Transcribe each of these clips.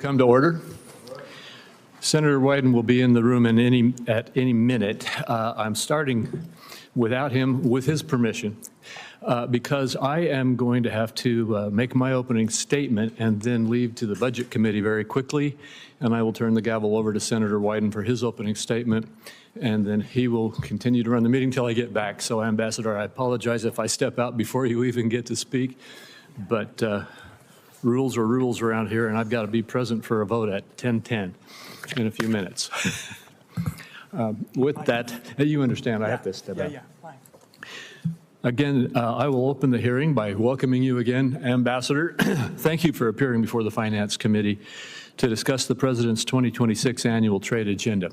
Come to order. Senator Wyden will be in the room at any minute. I'm starting without him, with his permission, because I am going to have to make my opening statement and then leave to the Budget Committee very quickly, and I will turn the gavel over to Senator Wyden for his opening statement, and then he will continue to run the meeting until I get back. So, Ambassador, I apologize if I step out before you even get to speak, but rules are rules around here, and I've got to be present for a vote at 10:10 in a few minutes. With that, you understand I have to step out. Again, I will open the hearing by welcoming you again, Ambassador. Thank you for appearing before the Finance Committee to discuss the President's 2026 Annual Trade Agenda.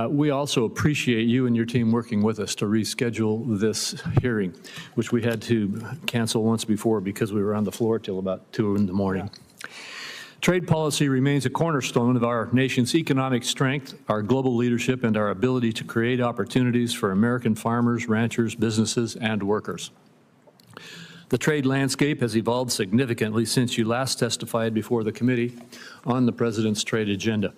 We also appreciate you and your team working with us to reschedule this hearing, which we had to cancel once before because we were on the floor till about 2 in the morning. Trade policy remains a cornerstone of our nation's economic strength, our global leadership, and our ability to create opportunities for American farmers, ranchers, businesses, and workers. The trade landscape has evolved significantly since you last testified before the committee on the President's trade agenda.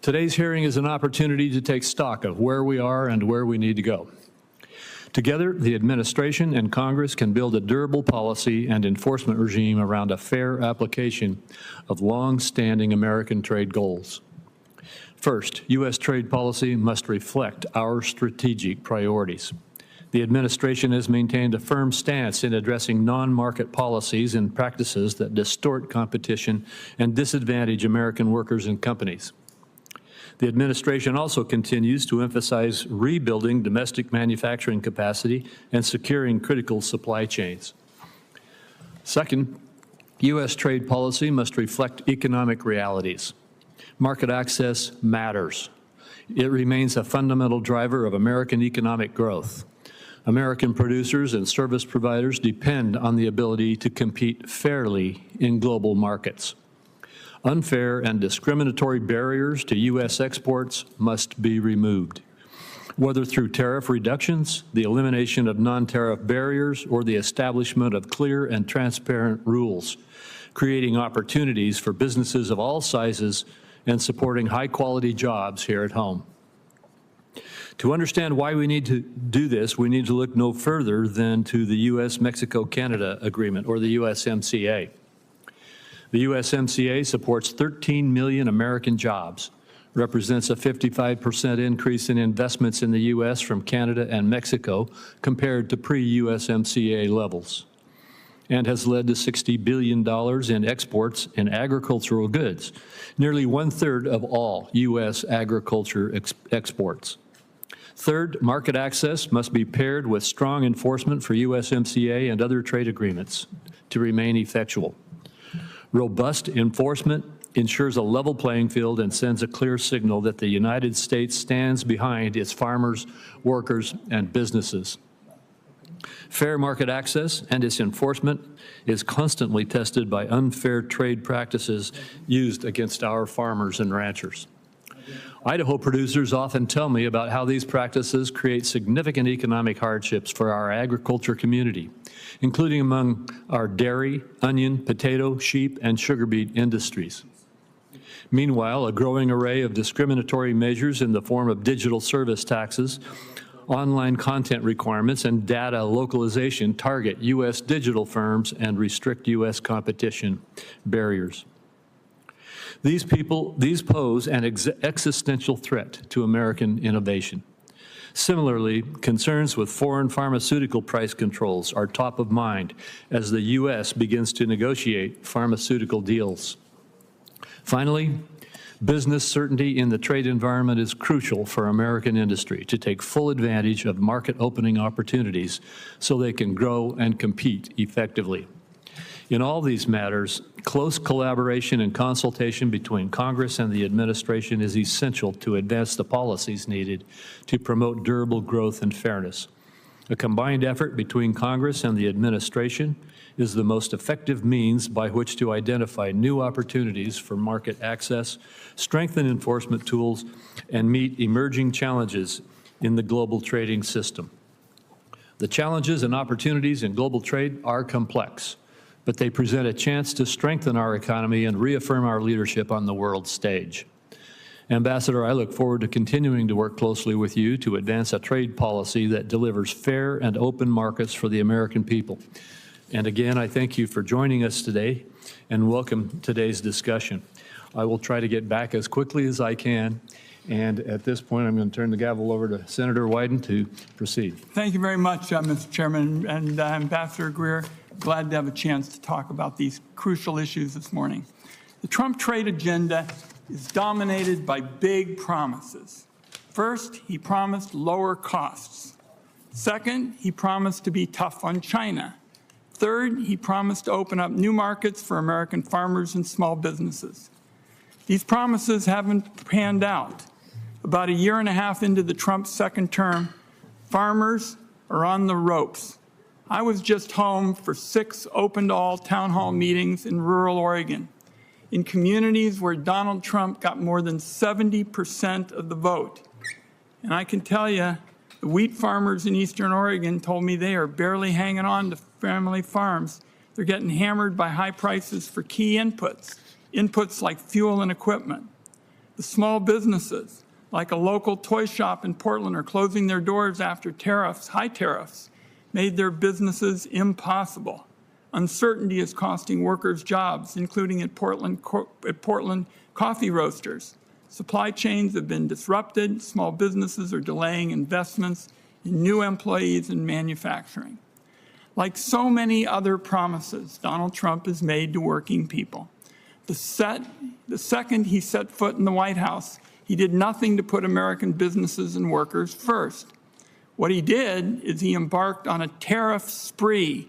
Today's hearing is an opportunity to take stock of where we are and where we need to go. Together, the administration and Congress can build a durable policy and enforcement regime around a fair application of long-standing American trade goals. First, U.S. trade policy must reflect our strategic priorities. The administration has maintained a firm stance in addressing non-market policies and practices that distort competition and disadvantage American workers and companies. The administration also continues to emphasize rebuilding domestic manufacturing capacity and securing critical supply chains. Second, U.S. trade policy must reflect economic realities. Market access matters. It remains a fundamental driver of American economic growth. American producers and service providers depend on the ability to compete fairly in global markets. Unfair and discriminatory barriers to U.S. exports must be removed, whether through tariff reductions, the elimination of non-tariff barriers, or the establishment of clear and transparent rules, creating opportunities for businesses of all sizes and supporting high-quality jobs here at home. To understand why we need to do this, we need to look no further than to the U.S.-Mexico-Canada Agreement, or the USMCA. The USMCA supports 13 million American jobs, represents a 55% increase in investments in the U.S. from Canada and Mexico compared to pre-USMCA levels, and has led to $60 billion in exports in agricultural goods, nearly 1/3 of all U.S. agriculture exports. Third, market access must be paired with strong enforcement for USMCA and other trade agreements to remain effectual. Robust enforcement ensures a level playing field and sends a clear signal that the United States stands behind its farmers, workers, and businesses. Fair market access and its enforcement is constantly tested by unfair trade practices used against our farmers and ranchers. Idaho producers often tell me about how these practices create significant economic hardships for our agriculture community, including among our dairy, onion, potato, sheep, and sugar beet industries. Meanwhile, a growing array of discriminatory measures in the form of digital service taxes, online content requirements, and data localization target U.S. digital firms and restrict U.S. competition barriers. These pose an existential threat to American innovation. Similarly, concerns with foreign pharmaceutical price controls are top of mind as the U.S. begins to negotiate pharmaceutical deals. Finally, business certainty in the trade environment is crucial for American industry to take full advantage of market opening opportunities so they can grow and compete effectively. In all these matters, close collaboration and consultation between Congress and the administration is essential to advance the policies needed to promote durable growth and fairness. A combined effort between Congress and the administration is the most effective means by which to identify new opportunities for market access, strengthen enforcement tools, and meet emerging challenges in the global trading system. The challenges and opportunities in global trade are complex, but they present a chance to strengthen our economy and reaffirm our leadership on the world stage. Ambassador, I look forward to continuing to work closely with you to advance a trade policy that delivers fair and open markets for the American people. And again, I thank you for joining us today and welcome today's discussion. I will try to get back as quickly as I can. And at this point, I'm going to turn the gavel over to Senator Wyden to proceed. Thank you very much, Mr. Chairman. And Ambassador Greer, glad to have a chance to talk about these crucial issues this morning. The Trump trade agenda is dominated by big promises. First, he promised lower costs. Second, he promised to be tough on China. Third, he promised to open up new markets for American farmers and small businesses. These promises haven't panned out. About a year and a half into the Trump second term, farmers are on the ropes. I was just home for 6 open-to-all town hall meetings in rural Oregon, in communities where Donald Trump got more than 70% of the vote. And I can tell you, the wheat farmers in eastern Oregon told me they are barely hanging on to family farms. They're getting hammered by high prices for key inputs like fuel and equipment. The small businesses, like a local toy shop in Portland, are closing their doors after high tariffs, made their businesses impossible. Uncertainty is costing workers jobs, including at Portland coffee roasters. Supply chains have been disrupted. Small businesses are delaying investments in new employees in manufacturing. Like so many other promises Donald Trump has made to working people, the second he set foot in the White House, he did nothing to put American businesses and workers first. What he did is he embarked on a tariff spree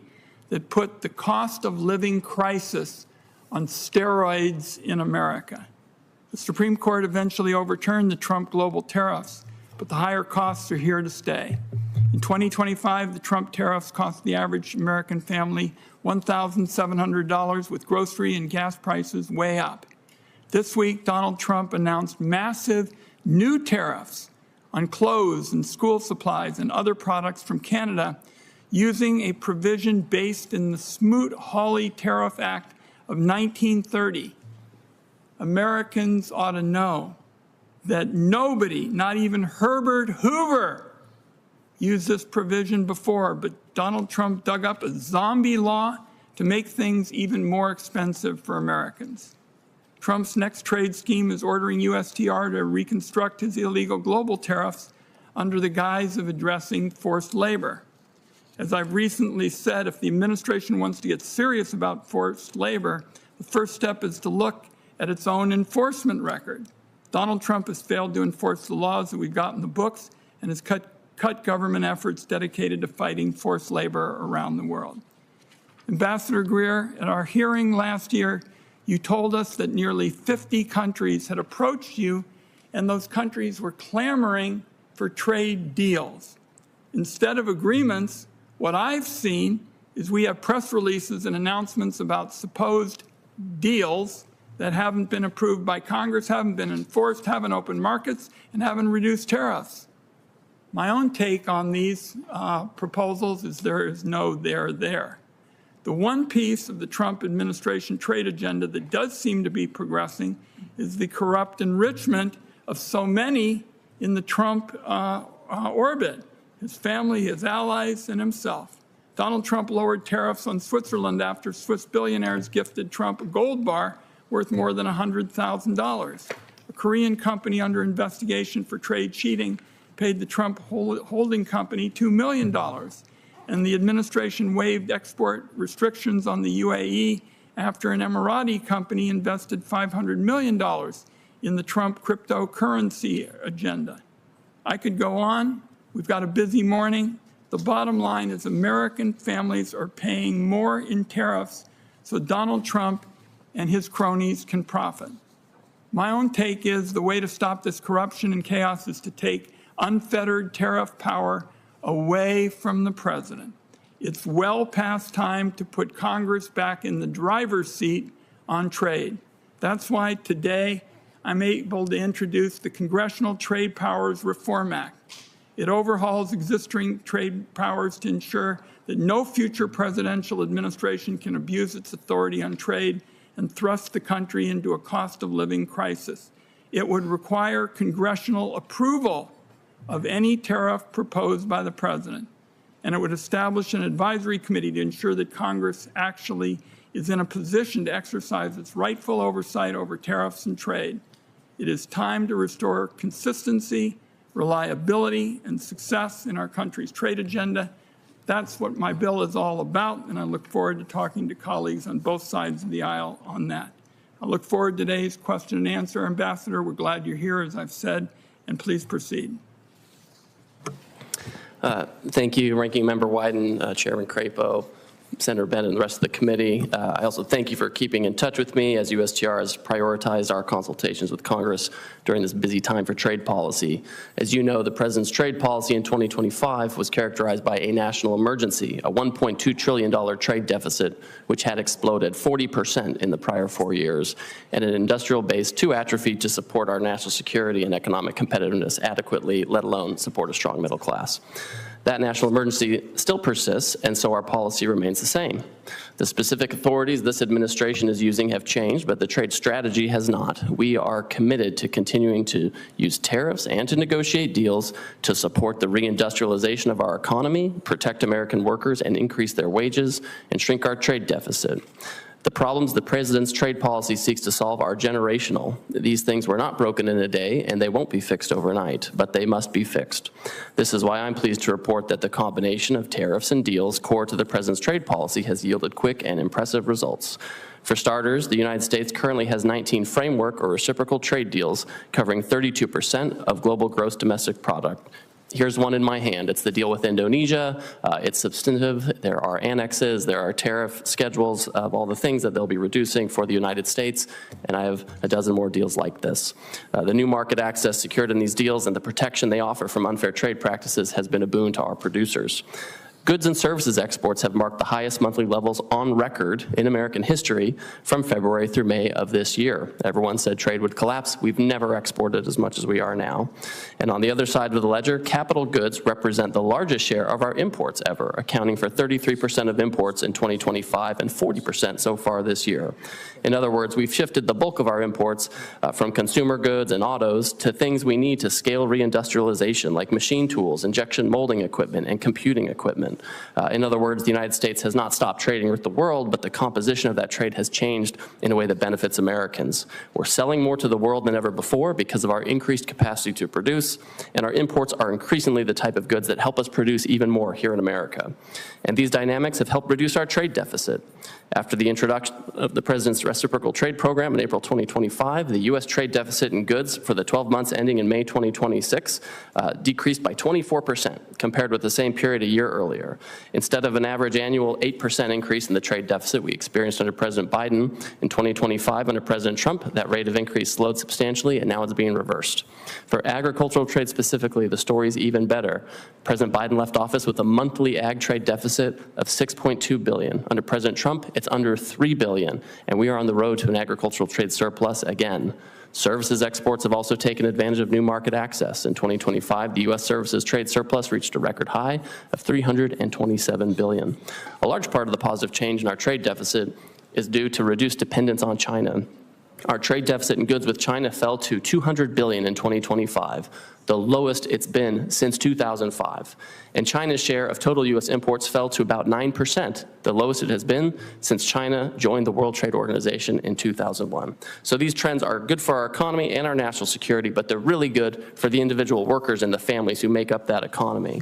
that put the cost of living crisis on steroids in America. The Supreme Court eventually overturned the Trump global tariffs, but the higher costs are here to stay. In 2025, the Trump tariffs cost the average American family $1,700, with grocery and gas prices way up. This week, Donald Trump announced massive new tariffs on clothes and school supplies and other products from Canada, using a provision based in the Smoot-Hawley Tariff Act of 1930. Americans ought to know that nobody, not even Herbert Hoover, used this provision before, but Donald Trump dug up a zombie law to make things even more expensive for Americans. Trump's next trade scheme is ordering USTR to reconstruct his illegal global tariffs under the guise of addressing forced labor. As I've recently said, if the administration wants to get serious about forced labor, the first step is to look at its own enforcement record. Donald Trump has failed to enforce the laws that we've got in the books and has cut government efforts dedicated to fighting forced labor around the world. Ambassador Greer, at our hearing last year, you told us that nearly 50 countries had approached you, and those countries were clamoring for trade deals. Instead of agreements, what I've seen is we have press releases and announcements about supposed deals that haven't been approved by Congress, haven't been enforced, haven't opened markets, and haven't reduced tariffs. My own take on these proposals is there is no there. The one piece of the Trump administration trade agenda that does seem to be progressing is the corrupt enrichment of so many in the Trump orbit, his family, his allies, and himself. Donald Trump lowered tariffs on Switzerland after Swiss billionaires gifted Trump a gold bar worth more than $100,000. A Korean company under investigation for trade cheating paid the Trump holding company $2 million. And the administration waived export restrictions on the UAE after an Emirati company invested $500 million in the Trump cryptocurrency agenda. I could go on. We've got a busy morning. The bottom line is American families are paying more in tariffs so Donald Trump and his cronies can profit. My own take is the way to stop this corruption and chaos is to take unfettered tariff power away from the president. It's well past time to put Congress back in the driver's seat on trade. That's why today I'm able to introduce the Congressional Trade Powers Reform Act. It overhauls existing trade powers to ensure that no future presidential administration can abuse its authority on trade and thrust the country into a cost of living crisis. It would require congressional approval of any tariff proposed by the president, and it would establish an advisory committee to ensure that Congress actually is in a position to exercise its rightful oversight over tariffs and trade. It is time to restore consistency, reliability, and success in our country's trade agenda. That's what my bill is all about, and I look forward to talking to colleagues on both sides of the aisle on that. I look forward to today's question and answer. Ambassador, we're glad you're here, as I've said, and please proceed. Thank you, Ranking Member Wyden, Chairman Crapo, Senator Bennett, and the rest of the committee. I also thank you for keeping in touch with me as USTR has prioritized our consultations with Congress during this busy time for trade policy. As you know, the President's trade policy in 2025 was characterized by a national emergency, a $1.2 trillion trade deficit, which had exploded 40% in the prior 4 years, and an industrial base too atrophied to support our national security and economic competitiveness adequately, let alone support a strong middle class. That national emergency still persists, and so our policy remains the same. The specific authorities this administration is using have changed, but the trade strategy has not. We are committed to continuing to use tariffs and to negotiate deals to support the reindustrialization of our economy, protect American workers, and increase their wages, and shrink our trade deficit. The problems the President's trade policy seeks to solve are generational. These things were not broken in a day, and they won't be fixed overnight, but they must be fixed. This is why I'm pleased to report that the combination of tariffs and deals core to the President's trade policy has yielded quick and impressive results. For starters, the United States currently has 19 framework or reciprocal trade deals covering 32% of global gross domestic product. Here's one in my hand. It's the deal with Indonesia. It's substantive. There are annexes. There are tariff schedules of all the things that they'll be reducing for the United States, and I have a dozen more deals like this. The new market access secured in these deals and the protection they offer from unfair trade practices has been a boon to our producers. Goods and services exports have marked the highest monthly levels on record in American history from February through May of this year. Everyone said trade would collapse. We've never exported as much as we are now. And on the other side of the ledger, capital goods represent the largest share of our imports ever, accounting for 33% of imports in 2025 and 40% so far this year. In other words, we've shifted the bulk of our imports from consumer goods and autos to things we need to scale reindustrialization, like machine tools, injection molding equipment, and computing equipment. In other words, the United States has not stopped trading with the world, but the composition of that trade has changed in a way that benefits Americans. We're selling more to the world than ever before because of our increased capacity to produce, and our imports are increasingly the type of goods that help us produce even more here in America. And these dynamics have helped reduce our trade deficit. After the introduction of the President's reciprocal trade program in April 2025, the U.S. trade deficit in goods for the 12 months ending in May 2026 decreased by 24% compared with the same period a year earlier. Instead of an average annual 8% increase in the trade deficit we experienced under President Biden in 2025 under President Trump, that rate of increase slowed substantially, and now it's being reversed. For agricultural trade specifically, the story is even better. President Biden left office with a monthly ag trade deficit of $6.2 billion. Under President Trump, it's under $3 billion, and we are on the road to an agricultural trade surplus again. Services exports have also taken advantage of new market access. In 2025, the U.S. services trade surplus reached a record high of $327 billion. A large part of the positive change in our trade deficit is due to reduced dependence on China. Our trade deficit in goods with China fell to $200 billion in 2025, the lowest it's been since 2005. And China's share of total U.S. imports fell to about 9%, the lowest it has been since China joined the World Trade Organization in 2001. So these trends are good for our economy and our national security, but they're really good for the individual workers and the families who make up that economy.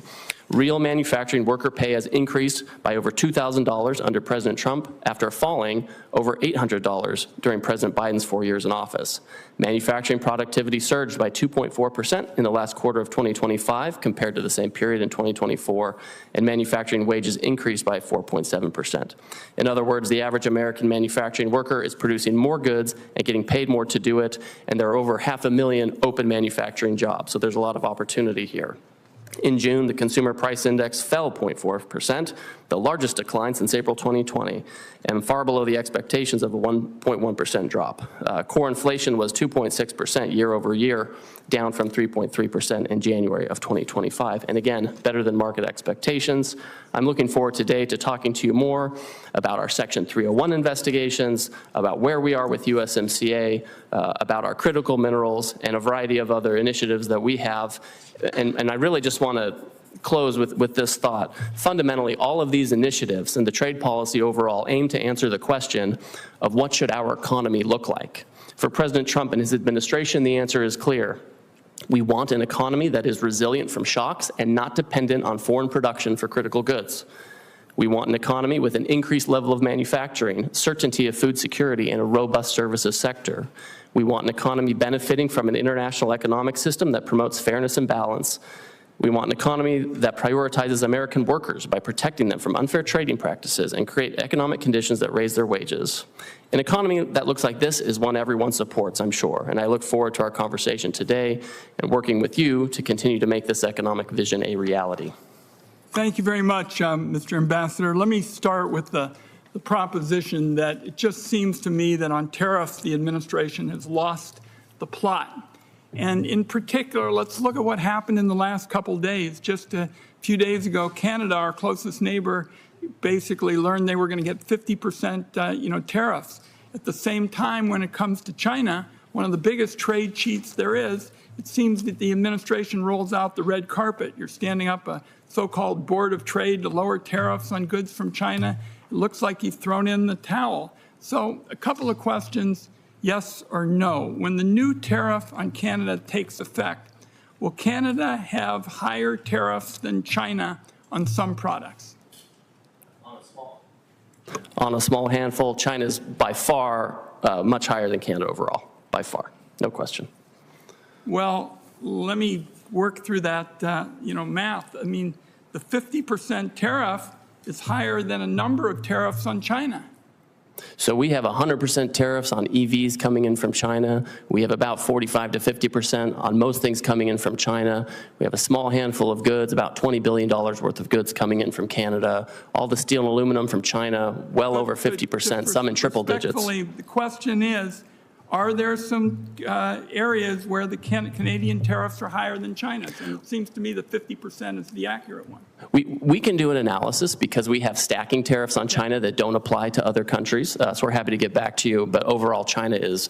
Real manufacturing worker pay has increased by over $2,000 under President Trump after falling over $800 during President Biden's 4 years in office. Manufacturing productivity surged by 2.4% in the last quarter of 2025 compared to the same period in 2024, and manufacturing wages increased by 4.7%. In other words, the average American manufacturing worker is producing more goods and getting paid more to do it, and there are over 500,000 open manufacturing jobs, so there's a lot of opportunity here. In June, the Consumer Price Index fell 0.4%, the largest decline since April 2020, and far below the expectations of a 1.1% drop. Core inflation was 2.6% year over year, down from 3.3% in January of 2025, and again, better than market expectations. I'm looking forward today to talking to you more about our Section 301 investigations, about where we are with USMCA, about our critical minerals, and a variety of other initiatives that we have. And I really just want to close with this thought. Fundamentally, all of these initiatives and the trade policy overall aim to answer the question of what should our economy look like. For President Trump and his administration, the answer is clear. We want an economy that is resilient from shocks and not dependent on foreign production for critical goods. We want an economy with an increased level of manufacturing, certainty of food security, and a robust services sector. We want an economy benefiting from an international economic system that promotes fairness and balance. We want an economy that prioritizes American workers by protecting them from unfair trading practices and create economic conditions that raise their wages. An economy that looks like this is one everyone supports, I'm sure, and I look forward to our conversation today and working with you to continue to make this economic vision a reality. Thank you very much, Mr. Ambassador. Let me start with the proposition that it just seems to me that on tariffs, the administration has lost the plot. And in particular, let's look at what happened in the last couple of days. Just a few days ago, Canada, our closest neighbor, basically learned they were going to get 50% tariffs. At the same time, when it comes to China, one of the biggest trade cheats there is, it seems that the administration rolls out the red carpet. You're standing up a so-called board of trade to lower tariffs on goods from China. It looks like you've thrown in the towel. So a couple of questions. Yes or no? When the new tariff on Canada takes effect, will Canada have higher tariffs than China on some products? On a small handful, China's by far much higher than Canada overall, by far, no question. Well, let me work through that, math. I mean, the 50% tariff is higher than a number of tariffs on China. So we have 100% tariffs on EVs coming in from China. We have about 45 to 50% on most things coming in from China. We have a small handful of goods, about $20 billion worth of goods coming in from Canada. All the steel and aluminum from China, well over 50%, some in triple digits. The question is, are there some areas where the Canadian tariffs are higher than China's? And it seems to me that 50% is the accurate one. We can do an analysis because we have stacking tariffs on China that don't apply to other countries. So we're happy to get back to you. But overall, China is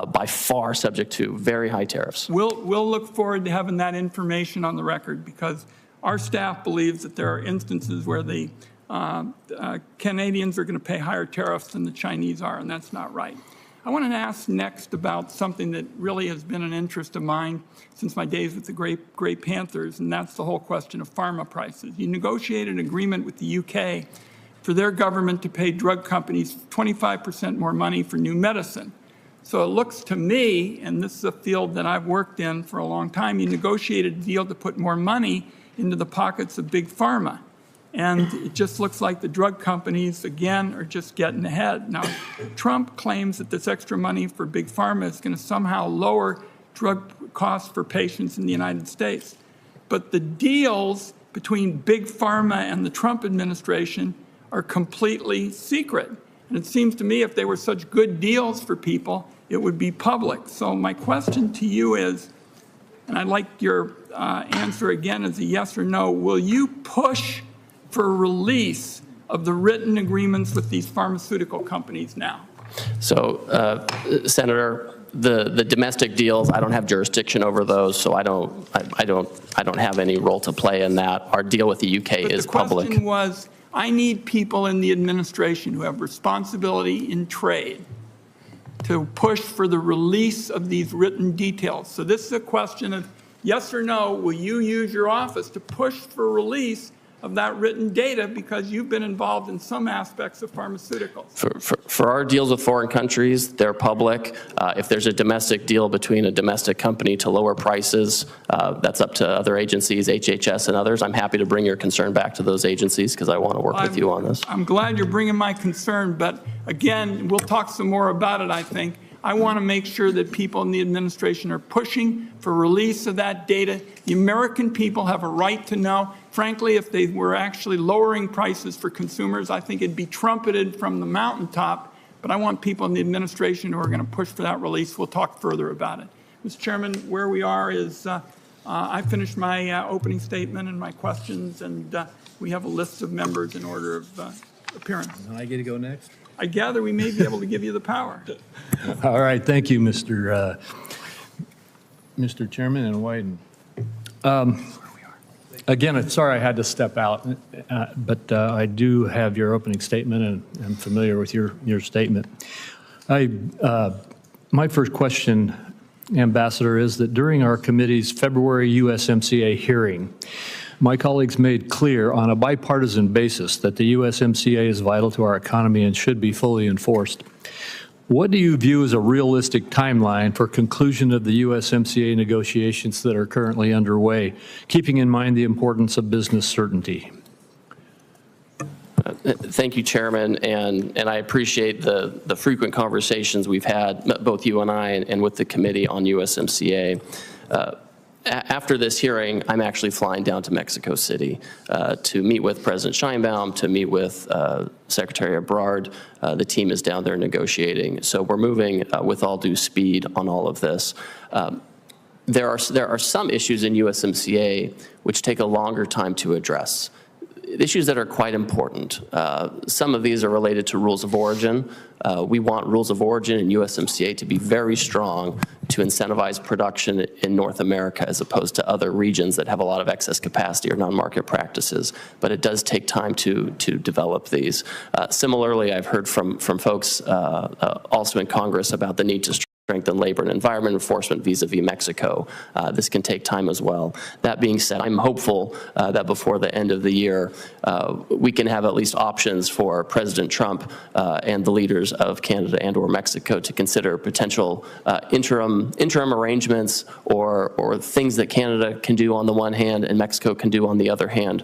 by far subject to very high tariffs. We'll look forward to having that information on the record because our staff believes that there are instances where the Canadians are going to pay higher tariffs than the Chinese are, and that's not right. I want to ask next about something that really has been an interest of mine since my days with the Great Panthers, and that's the whole question of pharma prices. You negotiated an agreement with the UK for their government to pay drug companies 25% more money for new medicine. So it looks to me, and this is a field that I've worked in for a long time, you negotiated a deal to put more money into the pockets of big pharma. And it just looks like the drug companies, again, are just getting ahead. Now, Trump claims that this extra money for big pharma is going to somehow lower drug costs for patients in the United States. But the deals between big pharma and the Trump administration are completely secret. And it seems to me if they were such good deals for people, it would be public. So my question to you is, and I'd like your answer again as a yes or no, will you push for release of the written agreements with these pharmaceutical companies now? So, Senator, the domestic deals, I don't have jurisdiction over those, so I don't have any role to play in that. Our deal with the UK is public. The question was, I need people in the administration who have responsibility in trade to push for the release of these written details. So this is a question of yes or no, will you use your office to push for release of that written data because you've been involved in some aspects of pharmaceuticals? For our deals with foreign countries, they're public. If there's a domestic deal between a domestic company to lower prices, that's up to other agencies, HHS and others. I'm happy to bring your concern back to those agencies because I want to work with you on this. I'm glad you're bringing my concern, but again, we'll talk some more about it, I think. I want to make sure that people in the administration are pushing for release of that data. The American people have a right to know. Frankly, if they were actually lowering prices for consumers, I think it'd be trumpeted from the mountaintop. But I want people in the administration who are going to push for that release. We'll talk further about it. Mr. Chairman, where we are is I finished my opening statement and my questions, and we have a list of members in order of appearance. And I get to go next? I gather we may be able to give you the power. All right, thank you, Mr. Chairman and Wyden. Again, I'm sorry I had to step out, but I do have your opening statement and I'm familiar with your statement. My first question, Ambassador, is that during our committee's February USMCA hearing, my colleagues made clear on a bipartisan basis that the USMCA is vital to our economy and should be fully enforced. What do you view as a realistic timeline for conclusion of the USMCA negotiations that are currently underway, keeping in mind the importance of business certainty? Thank you, Chairman, and I appreciate the frequent conversations we've had, both you and I, and with the committee on USMCA. After this hearing, I'm actually flying down to Mexico City to meet with President Sheinbaum, to meet with Secretary Ebrard. The team is down there negotiating. So we're moving with all due speed on all of this. There are some issues in USMCA which take a longer time to address. Issues that are quite important. Some of these are related to rules of origin. We want rules of origin in USMCA to be very strong to incentivize production in North America as opposed to other regions that have a lot of excess capacity or non-market practices. But it does take time to develop these. Similarly, I've heard from folks also in Congress about the need to strengthen labor and environment enforcement vis-a-vis Mexico. This can take time as well. That being said, I'm hopeful that before the end of the year, we can have at least options for President Trump and the leaders of Canada and or Mexico to consider potential interim arrangements or things that Canada can do on the one hand and Mexico can do on the other hand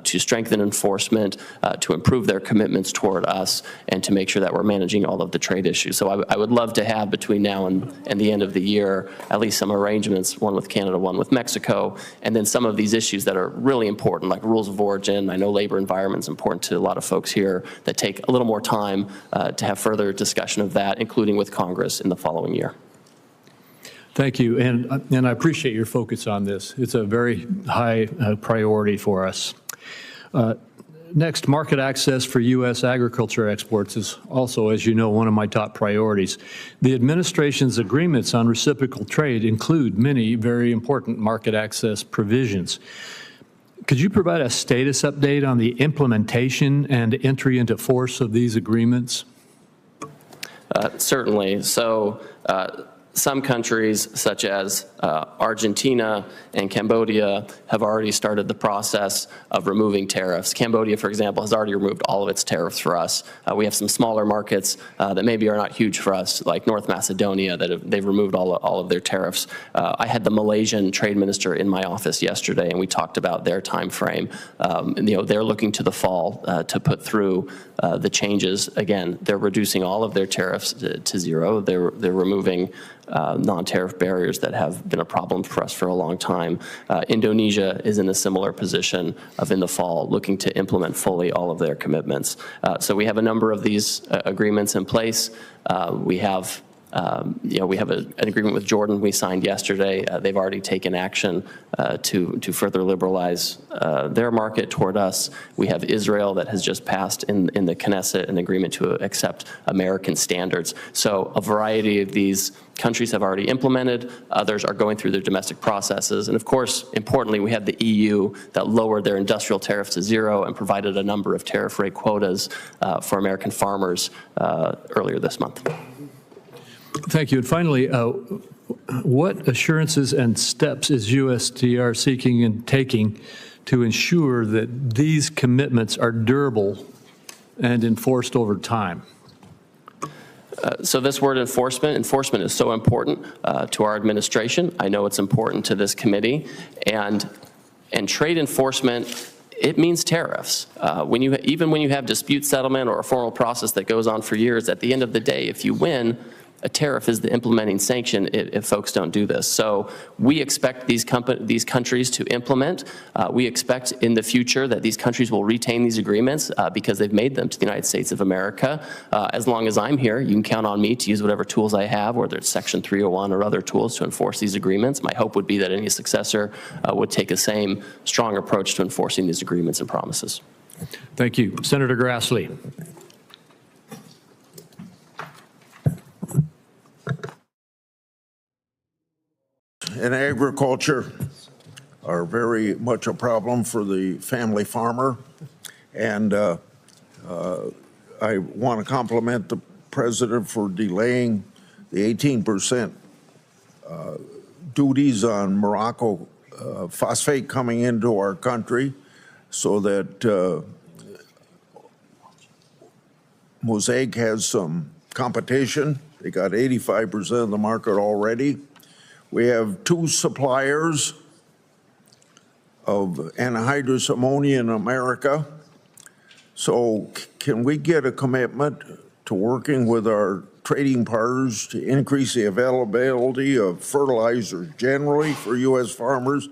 to strengthen enforcement, to improve their commitments toward us, and to make sure that we're managing all of the trade issues. So I would love to have between now and the end of the year at least some arrangements, one with Canada, one with Mexico, and then some of these issues that are really important, like rules of origin. I know labor environment is important to a lot of folks here, that take a little more time to have further discussion of that, including with Congress in the following year. Thank you, and I appreciate your focus on this. It's a very high priority for us. Next, market access for U.S. agriculture exports is also, as you know, one of my top priorities. The administration's agreements on reciprocal trade include many very important market access provisions. Could you provide a status update on the implementation and entry into force of these agreements? Certainly. So some countries, such as Argentina and Cambodia, have already started the process of removing tariffs. Cambodia, for example, has already removed all of its tariffs for us. We have some smaller markets that maybe are not huge for us, like North Macedonia, that they've removed all of their tariffs. I had the Malaysian trade minister in my office yesterday, and we talked about their time frame. And, they're looking to the fall to put through the changes. Again, they're reducing all of their tariffs to zero. They're removing non-tariff barriers that have been a problem for us for a long time. Indonesia is in a similar position of in the fall looking to implement fully all of their commitments. So we have a number of these agreements in place. We have an agreement with Jordan we signed yesterday. They've already taken action to further liberalize their market toward us. We have Israel that has just passed in the Knesset an agreement to accept American standards. So a variety of these countries have already implemented. Others are going through their domestic processes. And of course, importantly, we have the EU that lowered their industrial tariffs to zero and provided a number of tariff rate quotas for American farmers earlier this month. Thank you. And finally, what assurances and steps is USTR seeking and taking to ensure that these commitments are durable and enforced over time? So this word enforcement is so important to our administration. I know it's important to this committee. And trade enforcement, it means tariffs. Even when you have dispute settlement or a formal process that goes on for years, at the end of the day, if you win, a tariff is the implementing sanction if folks don't do this. So we expect these countries to implement. We expect in the future that these countries will retain these agreements because they've made them to the United States of America. As long as I'm here, you can count on me to use whatever tools I have, whether it's Section 301 or other tools to enforce these agreements. My hope would be that any successor would take the same strong approach to enforcing these agreements and promises. Thank you. Senator Grassley. In agriculture are very much a problem for the family farmer. And I want to compliment the President for delaying the 18% duties on Morocco phosphate coming into our country so that Mosaic has some competition. They got 85% of the market already. We have 2 suppliers of anhydrous ammonia in America. So can we get a commitment to working with our trading partners to increase the availability of fertilizers generally for U.S. farmers,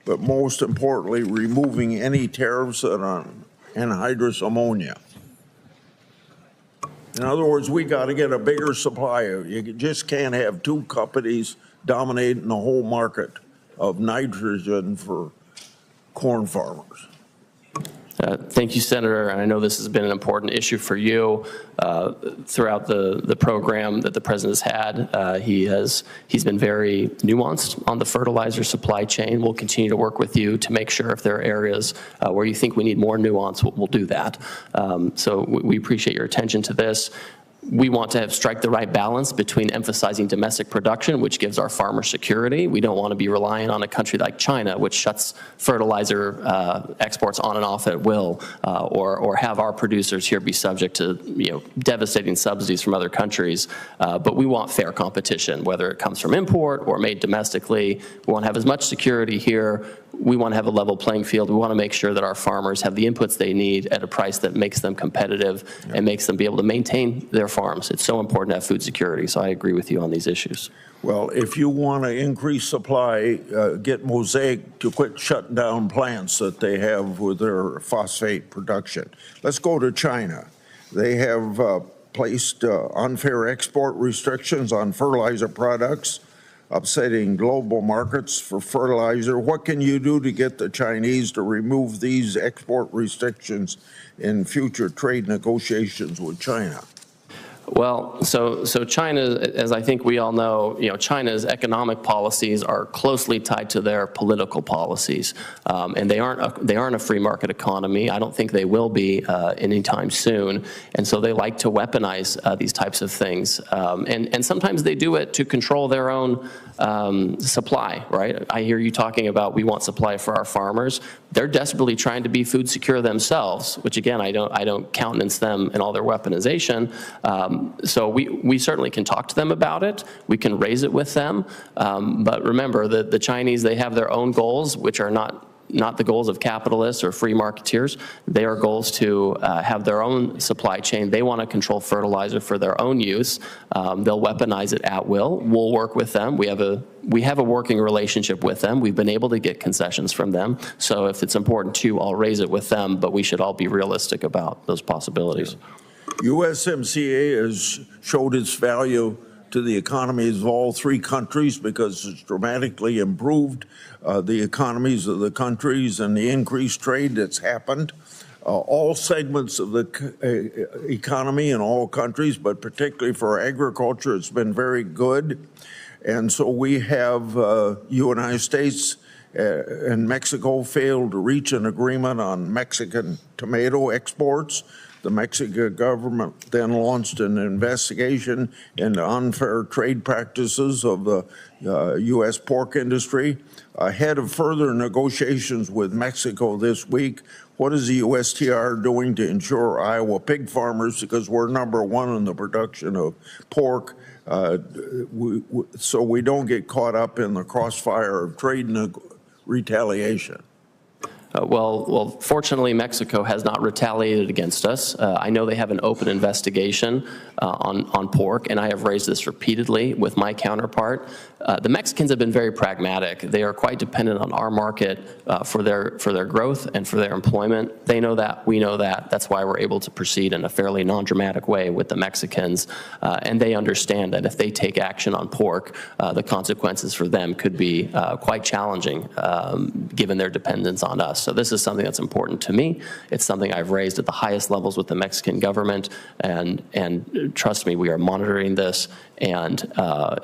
but most importantly, removing any tariffs on anhydrous ammonia? In other words, we got to get a bigger supply. You just can't have 2 companies dominating the whole market of nitrogen for corn farmers. Thank you, Senator. And I know this has been an important issue for you throughout the program that the President has had. He's been very nuanced on the fertilizer supply chain. We'll continue to work with you to make sure if there are areas where you think we need more nuance, we'll do that. So we appreciate your attention to this. We want to strike the right balance between emphasizing domestic production, which gives our farmers security. We don't want to be relying on a country like China, which shuts fertilizer exports on and off at will, or have our producers here be subject to devastating subsidies from other countries. But we want fair competition, whether it comes from import or made domestically. We want to have as much security here. We want to have a level playing field. We want to make sure that our farmers have the inputs they need at a price that makes them competitive and makes them be able to maintain their farms. It's so important to have food security, so I agree with you on these issues. Well, if you want to increase supply, get Mosaic to quit shutting down plants that they have with their phosphate production. Let's go to China. They have placed unfair export restrictions on fertilizer products, upsetting global markets for fertilizer. What can you do to get the Chinese to remove these export restrictions in future trade negotiations with China? Well, so China, as I think we all know, China's economic policies are closely tied to their political policies, and they aren't a free market economy. I don't think they will be anytime soon, and so they like to weaponize these types of things, and sometimes they do it to control their own supply. Right? I hear you talking about we want supply for our farmers. They're desperately trying to be food secure themselves, which again I don't countenance them in all their weaponization. So we certainly can talk to them about it. We can raise it with them. But remember that the Chinese, they have their own goals, which are not the goals of capitalists or free marketeers. They are goals to have their own supply chain. They want to control fertilizer for their own use. They'll weaponize it at will. We'll work with them. We have a working relationship with them. We've been able to get concessions from them. So if it's important too, I'll raise it with them, but we should all be realistic about those possibilities. USMCA has showed its value to the economies of all 3 countries because it's dramatically improved the economies of the countries and the increased trade that's happened. All segments of the economy in all countries, but particularly for agriculture, it's been very good. And so we have United States and Mexico failed to reach an agreement on Mexican tomato exports. The Mexican government then launched an investigation into unfair trade practices of the U.S. pork industry. Ahead of further negotiations with Mexico this week, what is the USTR doing to ensure Iowa pig farmers, because we're #1 in the production of pork, so we don't get caught up in the crossfire of trade retaliation? Well, fortunately, Mexico has not retaliated against us. I know they have an open investigation on pork, and I have raised this repeatedly with my counterpart. The Mexicans have been very pragmatic. They are quite dependent on our market for their growth and for their employment. They know that. We know that. That's why we're able to proceed in a fairly non-dramatic way with the Mexicans, and they understand that if they take action on pork, the consequences for them could be quite challenging given their dependence on us. So this is something that's important to me. It's something I've raised at the highest levels with the Mexican government, and trust me, we are monitoring this, and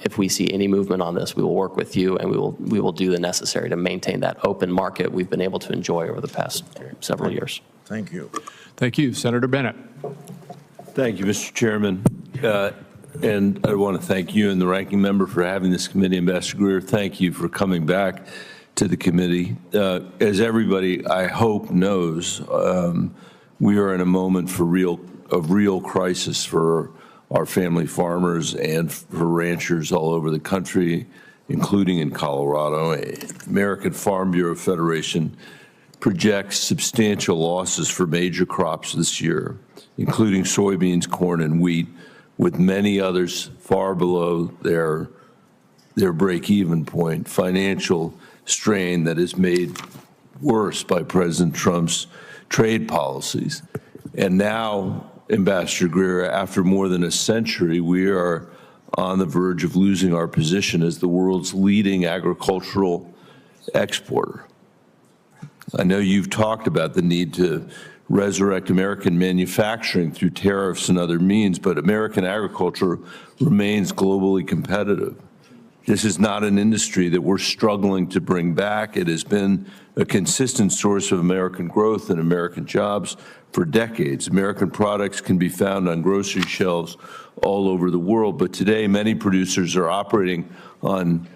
if we see any movement on this, we will work with you, and we will do the necessary to maintain that open market we've been able to enjoy over the past several years. Thank you. Thank you. Senator Bennett. Thank you, Mr. Chairman. And I want to thank you and the ranking member for having this committee. Ambassador Greer, thank you for coming back to the committee. As everybody, I hope, knows, we are in a moment of real crisis for our family farmers and for ranchers all over the country, including in Colorado. American Farm Bureau Federation projects substantial losses for major crops this year, including soybeans, corn, and wheat, with many others far below their break-even point. Financial strain that is made worse by President Trump's trade policies. And now, Ambassador Greer, after more than a century, we are on the verge of losing our position as the world's leading agricultural exporter. I know you've talked about the need to resurrect American manufacturing through tariffs and other means, but American agriculture remains globally competitive. This is not an industry that we're struggling to bring back. It has been a consistent source of American growth and American jobs for decades. American products can be found on grocery shelves all over the world, but today many producers are operating on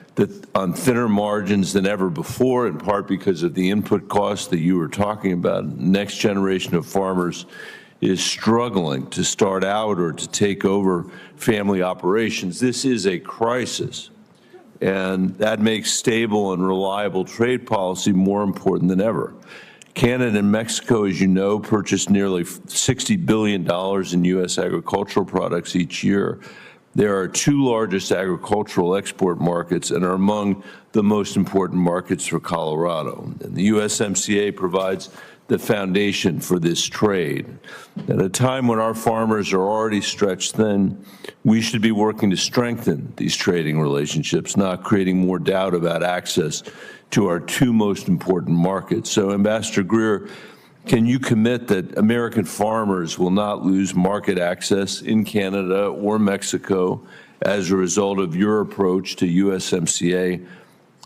thinner margins than ever before, in part because of the input costs that you were talking about. The next generation of farmers is struggling to start out or to take over family operations. This is a crisis. And that makes stable and reliable trade policy more important than ever. Canada and Mexico, as you know, purchase nearly $60 billion in U.S. agricultural products each year. They are our two largest agricultural export markets and are among the most important markets for Colorado. And the USMCA provides the foundation for this trade. At a time when our farmers are already stretched thin, we should be working to strengthen these trading relationships, not creating more doubt about access to our two most important markets. So, Ambassador Greer, can you commit that American farmers will not lose market access in Canada or Mexico as a result of your approach to USMCA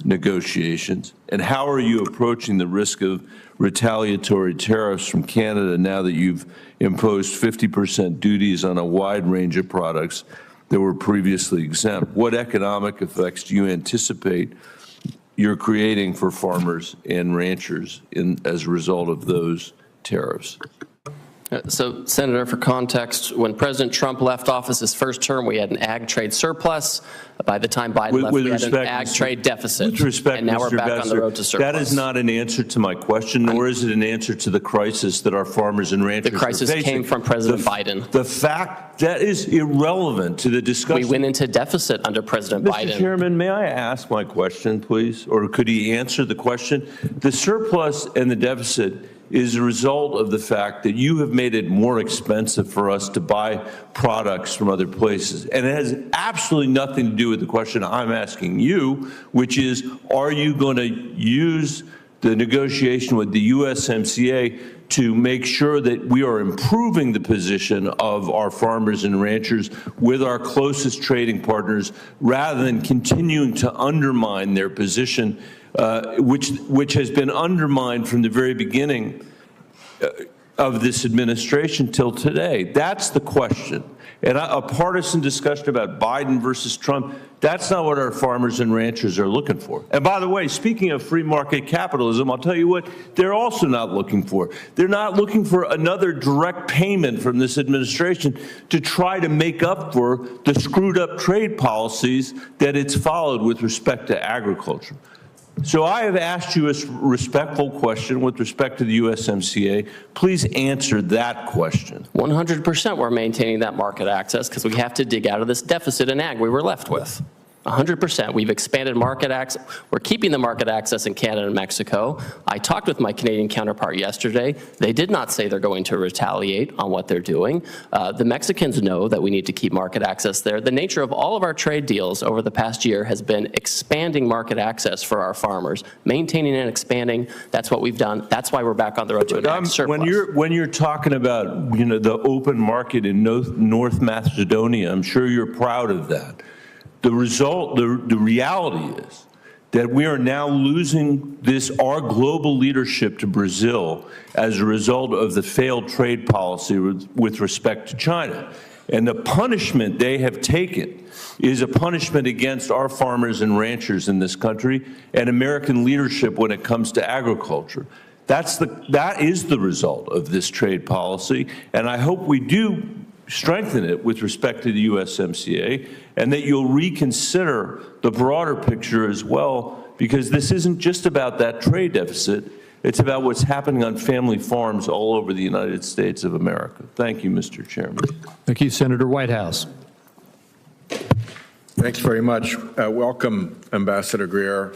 negotiations? And how are you approaching the risk of retaliatory tariffs from Canada now that you've imposed 50% duties on a wide range of products that were previously exempt? What economic effects do you anticipate you're creating for farmers and ranchers as a result of those tariffs? So, Senator, for context, when President Trump left office his first term, we had an ag trade surplus. By the time Biden left, we had an ag trade deficit. With respect, and now we're back on the road to surplus. That is not an answer to my question, nor is it an answer to the crisis that our farmers and ranchers are facing. The crisis came from President Biden. The fact that is irrelevant to the discussion. We went into deficit under President Biden. Mr. Chairman, may I ask my question, please? Or could he answer the question? The surplus and the deficit is a result of the fact that you have made it more expensive for us to buy products from other places. And it has absolutely nothing to do with the question I'm asking you, which is, are you going to use the negotiation with the USMCA to make sure that we are improving the position of our farmers and ranchers with our closest trading partners rather than continuing to undermine their position, which has been undermined from the very beginning of this administration till today? That's the question. And a partisan discussion about Biden versus Trump, that's not what our farmers and ranchers are looking for. And by the way, speaking of free market capitalism, I'll tell you what they're also not looking for. They're not looking for another direct payment from this administration to try to make up for the screwed up trade policies that it's followed with respect to agriculture. So I have asked you a respectful question with respect to the USMCA. Please answer that question. 100% we're maintaining that market access because we have to dig out of this deficit in ag we were left with. 100%. We've expanded market access. We're keeping the market access in Canada and Mexico. I talked with my Canadian counterpart yesterday. They did not say they're going to retaliate on what they're doing. The Mexicans know that we need to keep market access there. The nature of all of our trade deals over the past year has been expanding market access for our farmers, maintaining and expanding. That's what we've done. That's why we're back on the road to an ag surplus. When you're talking about the open market in North Macedonia, I'm sure you're proud of that. The reality is that we are now losing our global leadership to Brazil as a result of the failed trade policy with respect to China. And the punishment they have taken is a punishment against our farmers and ranchers in this country and American leadership when it comes to agriculture. That is the result of this trade policy, and I hope we do strengthen it with respect to the USMCA, and that you'll reconsider the broader picture as well, because this isn't just about that trade deficit, it's about what's happening on family farms all over the United States of America. Thank you, Mr. Chairman. Thank you, Senator Whitehouse. Thanks very much. Welcome, Ambassador Greer.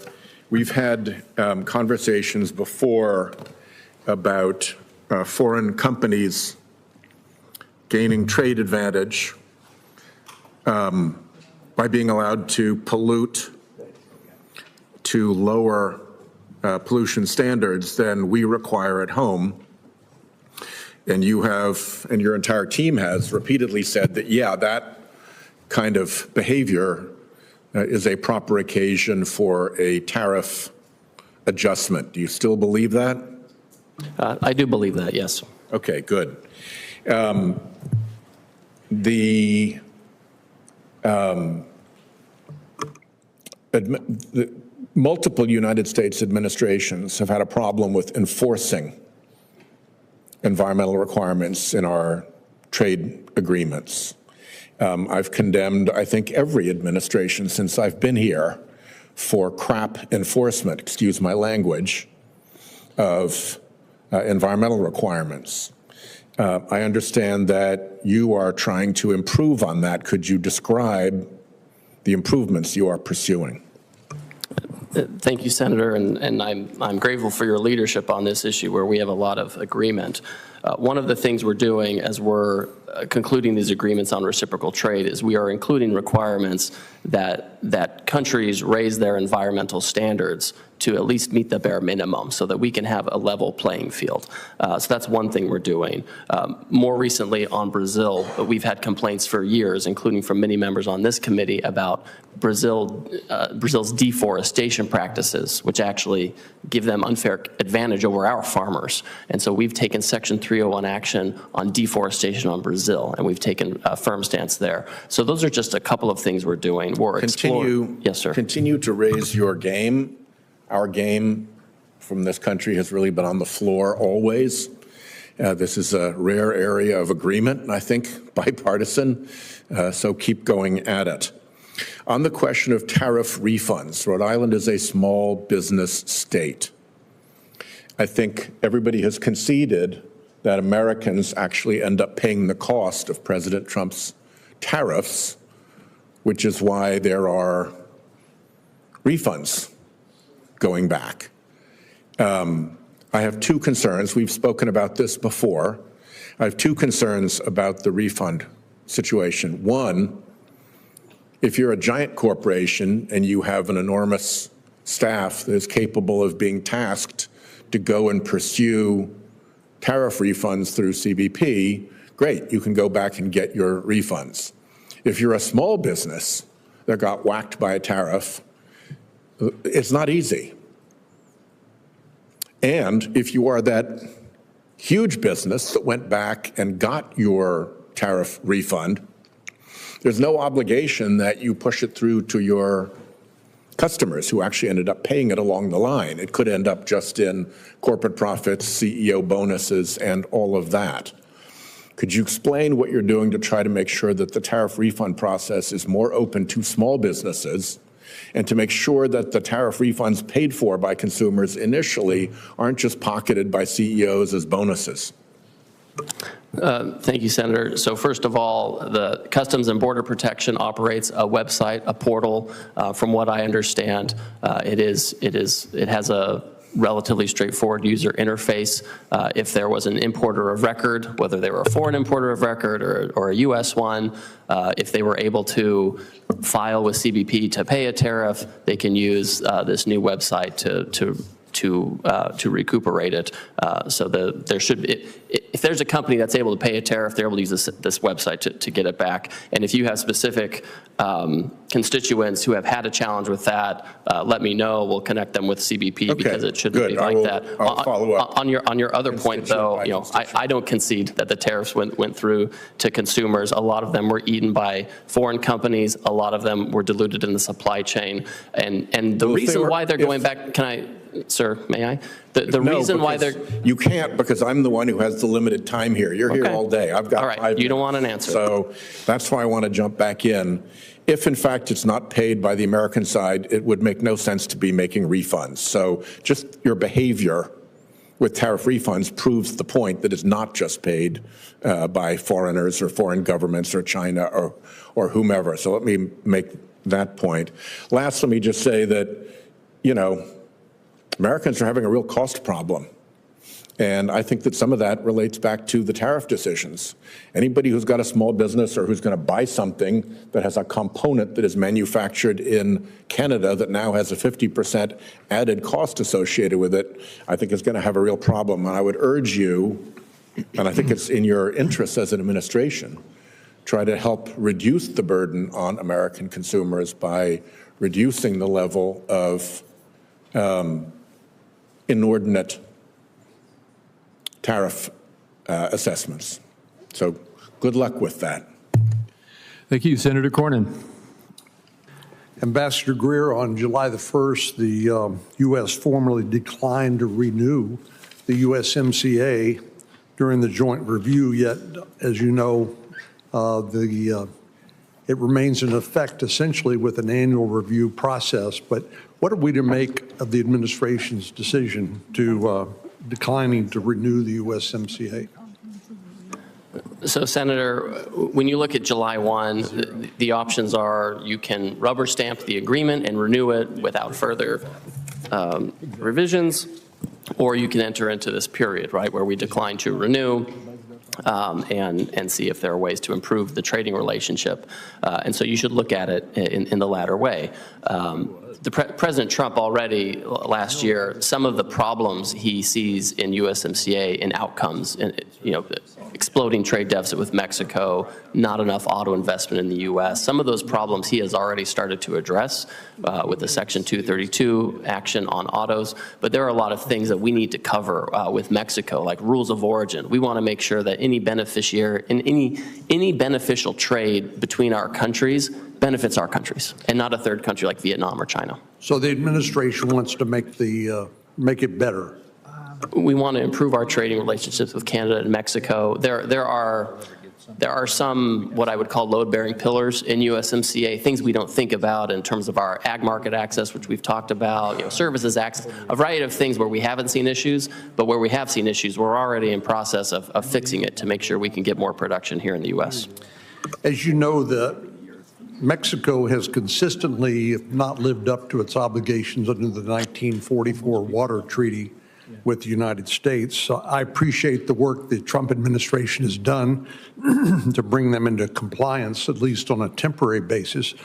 We've had conversations before about foreign companies gaining trade advantage by being allowed to pollute to lower pollution standards than we require at home. And you have, and your entire team has repeatedly said that, yeah, that kind of behavior is a proper occasion for a tariff adjustment. Do you still believe that? I do believe that, yes. Okay, good. The multiple United States administrations have had a problem with enforcing environmental requirements in our trade agreements. I've condemned, I think, every administration since I've been here for crap enforcement, excuse my language, of environmental requirements. I understand that you are trying to improve on that. Could you describe the improvements you are pursuing? Thank you, Senator, and I'm grateful for your leadership on this issue where we have a lot of agreement. One of the things we're doing as we're concluding these agreements on reciprocal trade is we are including requirements that countries raise their environmental standards to at least meet the bare minimum so that we can have a level playing field. So that's one thing we're doing. More recently on Brazil, we've had complaints for years, including from many members on this committee, about Brazil's deforestation practices, which actually give them unfair advantage over our farmers. And so we've taken Section 301 action on deforestation on Brazil, and we've taken a firm stance there. So those are just a couple of things we're doing. We're exploring. Yes, sir. Continue to raise your game. Our game from this country has really been on the floor always. This is a rare area of agreement, I think, bipartisan, so keep going at it. On the question of tariff refunds, Rhode Island is a small business state. I think everybody has conceded that Americans actually end up paying the cost of President Trump's tariffs, which is why there are refunds going back. I have two concerns. We've spoken about this before. I have two concerns about the refund situation. One, if you're a giant corporation and you have an enormous staff that is capable of being tasked to go and pursue tariff refunds through CBP, great, you can go back and get your refunds. If you're a small business that got whacked by a tariff, it's not easy. And if you are that huge business that went back and got your tariff refund, there's no obligation that you push it through to your customers who actually ended up paying it along the line. It could end up just in corporate profits, CEO bonuses, and all of that. Could you explain what you're doing to try to make sure that the tariff refund process is more open to small businesses and to make sure that the tariff refunds paid for by consumers initially aren't just pocketed by CEOs as bonuses? Thank you, Senator. So first of all, the Customs and Border Protection operates a website, a portal. From what I understand, it has a relatively straightforward user interface. If there was an importer of record, whether they were a foreign importer of record or a U.S. one, if they were able to file with CBP to pay a tariff, they can use this new website to recuperate it. So there should be, if there's a company that's able to pay a tariff, they're able to use this website to get it back. And if you have specific constituents who have had a challenge with that, let me know. We'll connect them with CBP because it shouldn't be like that. I'll follow up. On your other point, though, you know, I don't concede that the tariffs went through to consumers. A lot of them were eaten by foreign companies. A lot of them were diluted in the supply chain. And the reason why they're going back, can I? Sir, may I? The reason why they're... You can't, because I'm the one who has the limited time here. You're here all day. I've got 5 minutes. You don't want an answer. So that's why I want to jump back in. If, in fact, it's not paid by the American side, it would make no sense to be making refunds. So just your behavior with tariff refunds proves the point that it's not just paid by foreigners or foreign governments or China or whomever. So let me make that point. Last, let me just say that, you know, Americans are having a real cost problem. And I think that some of that relates back to the tariff decisions. Anybody who's got a small business or who's going to buy something that has a component that is manufactured in Canada that now has a 50% added cost associated with it, I think is going to have a real problem. And I would urge you, and I think it's in your interest as an administration, try to help reduce the burden on American consumers by reducing the level of inordinate tariff assessments. So good luck with that. Thank you, Senator Cornyn. Ambassador Greer, on July the 1st, the U.S. formally declined to renew the USMCA during the joint review, yet, as you know, it remains in effect essentially with an annual review process. But what are we to make of the administration's decision to declining to renew the USMCA? So, Senator, when you look at July 1, the options are you can rubber stamp the agreement and renew it without further revisions, or you can enter into this period, right, where we decline to renew and see if there are ways to improve the trading relationship. And so you should look at it in the latter way. President Trump already last year, some of the problems he sees in USMCA in outcomes, you know, exploding trade deficit with Mexico, not enough auto investment in the U.S. Some of those problems he has already started to address with the Section 232 action on autos. But there are a lot of things that we need to cover with Mexico, like rules of origin. We want to make sure that any beneficiary and any beneficial trade between our countries benefits our countries and not a third country like Vietnam or China. So the administration wants to make it better. We want to improve our trading relationships with Canada and Mexico. There are some what I would call load-bearing pillars in USMCA, things we don't think about in terms of our ag market access, which we've talked about, you know, services access, a variety of things where we haven't seen issues, but where we have seen issues, we're already in process of fixing it to make sure we can get more production here in the U.S. As you know, Mexico has consistently not lived up to its obligations under the 1944 Water Treaty with the United States. So I appreciate the work the Trump administration has done to bring them into compliance, at least on a temporary basis.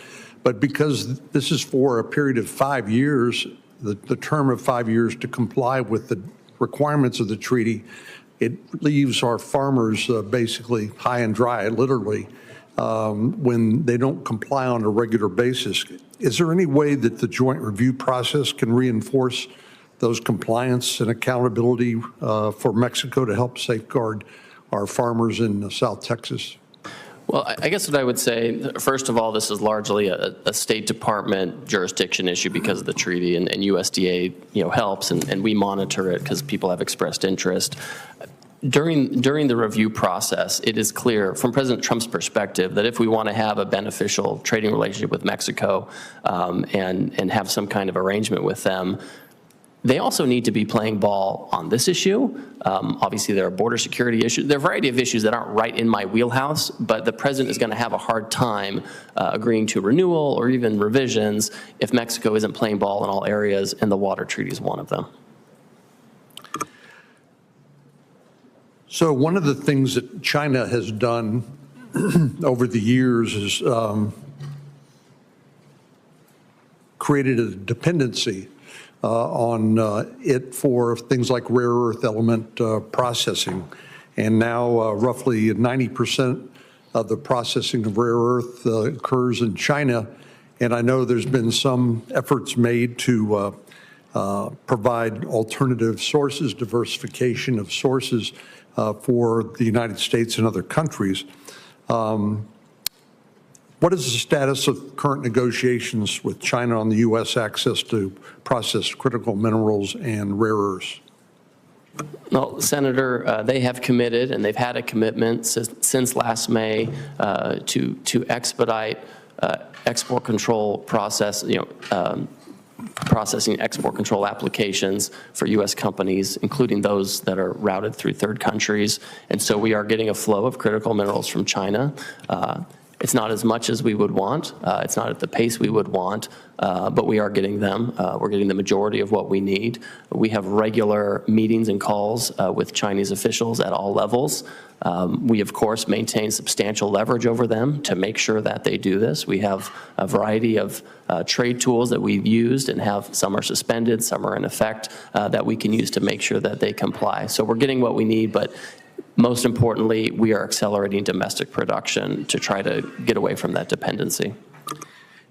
But because this is for a period of 5 years, the term of 5 years to comply with the requirements of the treaty, it leaves our farmers basically high and dry, literally, when they don't comply on a regular basis. Is there any way that the joint review process can reinforce those compliance and accountability for Mexico to help safeguard our farmers in South Texas? Well, I guess what I would say, first of all, this is largely a State Department jurisdiction issue because of the treaty, and USDA, you know, helps, and we monitor it because people have expressed interest. during the review process, it is clear from President Trump's perspective that if we want to have a beneficial trading relationship with Mexico and have some kind of arrangement with them, they also need to be playing ball on this issue. Obviously, there are border security issues. There are a variety of issues that aren't right in my wheelhouse, but the president is going to have a hard time agreeing to renewal or even revisions if Mexico isn't playing ball in all areas, and the water treaty is one of them. So one of the things that China has done over the years is created a dependency on it for things like rare earth element processing. And now roughly 90% of the processing of rare earth occurs in China. And I know there's been some efforts made to provide alternative sources, diversification of sources for the United States and other countries. What is the status of current negotiations with China on the U.S. access to processed critical minerals and rare earths? Well, Senator, they have committed, and they've had a commitment since last May to expedite export control process, processing export control applications for U.S. companies, including those that are routed through third countries. And so we are getting a flow of critical minerals from China. It's not as much as we would want. It's not at the pace we would want, but we are getting them. We're getting the majority of what we need. We have regular meetings and calls with Chinese officials at all levels. We, of course, maintain substantial leverage over them to make sure that they do this. We have a variety of trade tools that we've used and have some are suspended, some are in effect, that we can use to make sure that they comply. So we're getting what we need, but most importantly, we are accelerating domestic production to try to get away from that dependency.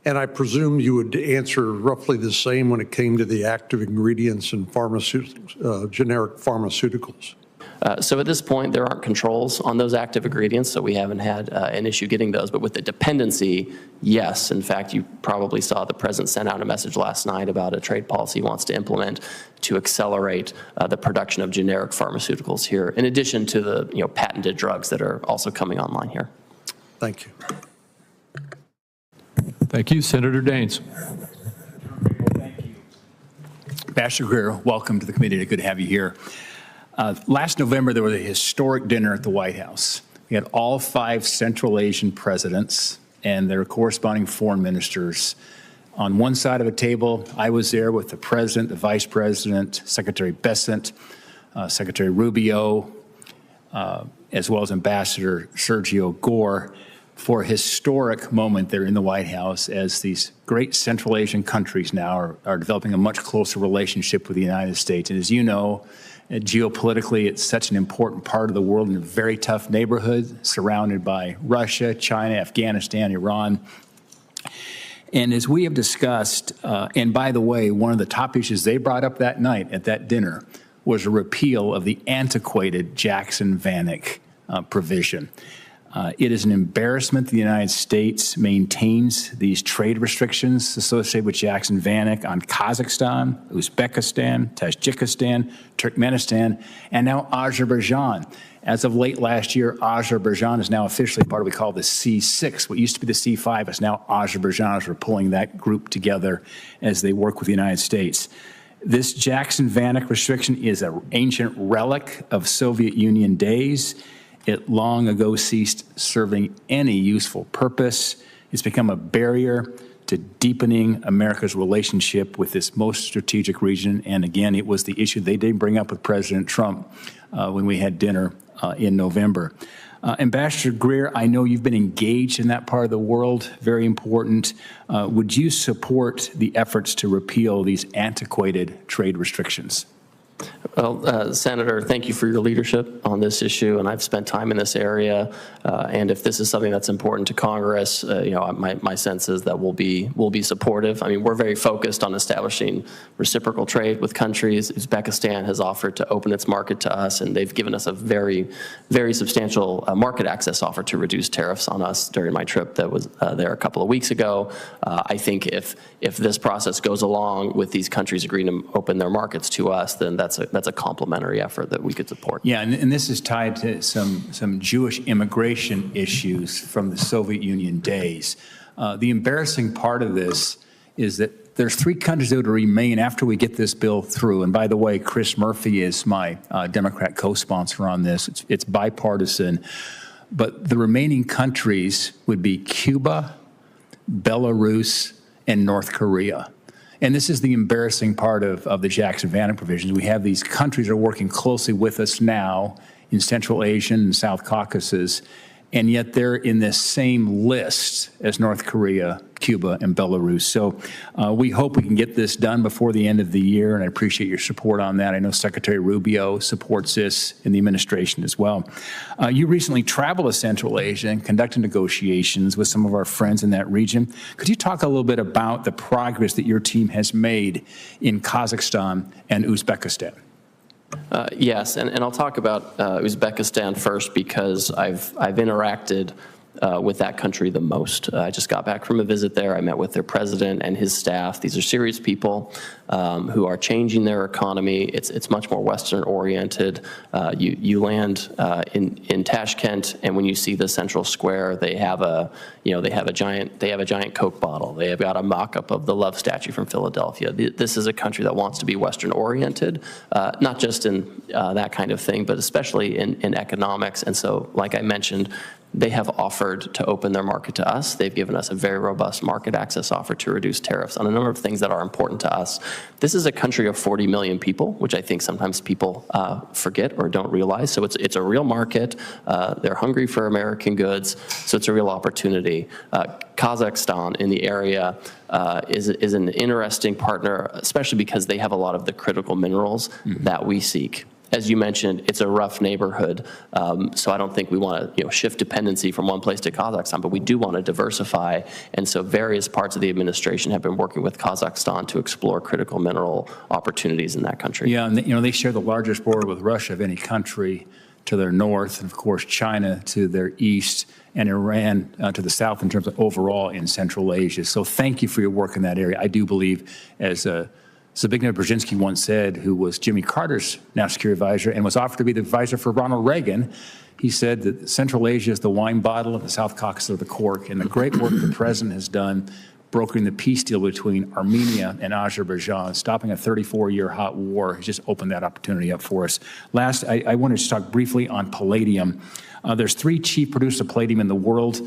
And I presume you would answer roughly the same when it came to the active ingredients in generic pharmaceuticals. So at this point, there aren't controls on those active ingredients, so we haven't had an issue getting those. But with the dependency, yes. In fact, you probably saw the president sent out a message last night about a trade policy he wants to implement to accelerate the production of generic pharmaceuticals here, in addition to the patented drugs that are also coming online here. Thank you. Thank you. Senator Daines. Thank you. Ambassador Greer, welcome to the committee. Good to have you here. Last November, there was a historic dinner at the White House. We had all 5 Central Asian presidents and their corresponding foreign ministers on one side of a table. I was there with the president, the vice president, Secretary Bessent, Secretary Rubio, as well as Ambassador Sergio Gore, for a historic moment there in the White House as these great Central Asian countries now are developing a much closer relationship with the United States. And as you know, geopolitically, it's such an important part of the world in a very tough neighborhood surrounded by Russia, China, Afghanistan, Iran. And as we have discussed, and by the way, one of the top issues they brought up that night at that dinner was a repeal of the antiquated Jackson-Vanik provision. It is an embarrassment the United States maintains these trade restrictions associated with Jackson-Vanik on Kazakhstan, Uzbekistan, Tajikistan, Turkmenistan, and now Azerbaijan. As of late last year, Azerbaijan is now officially part of what we call the C6. What used to be the C5 is now Azerbaijan, as we're pulling that group together as they work with the United States. This Jackson-Vanik restriction is an ancient relic of Soviet Union days. It long ago ceased serving any useful purpose. It's become a barrier to deepening America's relationship with this most strategic region. And again, it was the issue they did bring up with President Trump when we had dinner in November. Ambassador Greer, I know you've been engaged in that part of the world, very important. Would you support the efforts to repeal these antiquated trade restrictions? Well, Senator, thank you for your leadership on this issue, and I've spent time in this area. And if this is something that's important to Congress, my sense is that we'll be supportive. I mean, we're very focused on establishing reciprocal trade with countries. Uzbekistan has offered to open its market to us, and they've given us a very, very substantial market access offer to reduce tariffs on us during my trip that was there a couple of weeks ago. I think if this process goes along with these countries agreeing to open their markets to us, then that's a complementary effort that we could support. Yeah, and this is tied to some Jewish immigration issues from the Soviet Union days. The embarrassing part of this is that there's 3 countries that would remain after we get this bill through. And by the way, Chris Murphy is my Democrat co-sponsor on this. It's bipartisan. But the remaining countries would be Cuba, Belarus, and North Korea. And this is the embarrassing part of the Jackson-Vannon provisions. We have these countries that are working closely with us now in Central Asia and South Caucasus, and yet they're in this same list as North Korea, Cuba, and Belarus. So we hope we can get this done before the end of the year, and I appreciate your support on that. I know Secretary Rubio supports this in the administration as well. You recently traveled to Central Asia and conducted negotiations with some of our friends in that region. Could you talk a little bit about the progress that your team has made in Kazakhstan and Uzbekistan? Yes, and I'll talk about Uzbekistan first because I've interacted with that country the most. I just got back from a visit there. I met with their president and his staff. These are serious people who are changing their economy. It's much more Western-oriented. You land in Tashkent, and when you see the central square, they have a giant Coke bottle. They have got a mock-up of the Love statue from Philadelphia. This is a country that wants to be Western-oriented, not just in that kind of thing, but especially in economics. And so, like I mentioned, they have offered to open their market to us. They've given us a very robust market access offer to reduce tariffs on a number of things that are important to us. This is a country of 40 million people, which I think sometimes people forget or don't realize. So it's a real market. They're hungry for American goods, so it's a real opportunity. Kazakhstan in the area is an interesting partner, especially because they have a lot of the critical minerals that we seek. As you mentioned, it's a rough neighborhood, so I don't think we want to shift dependency from one place to Kazakhstan, but we do want to diversify, and so various parts of the administration have been working with Kazakhstan to explore critical mineral opportunities in that country. Yeah, and they share the largest border with Russia of any country to their north, and of course China to their east, and Iran to the south in terms of overall in Central Asia. So thank you for your work in that area. I do believe, as Zbigniew Brzezinski once said, who was Jimmy Carter's national security advisor and was offered to be the advisor for Ronald Reagan, he said that Central Asia is the wine bottle and the South Caucasus are the cork. And the great work the president has done brokering the peace deal between Armenia and Azerbaijan, stopping a 34-year hot war, has just opened that opportunity up for us. Last, I wanted to talk briefly on palladium. There's 3 chief producers of palladium in the world.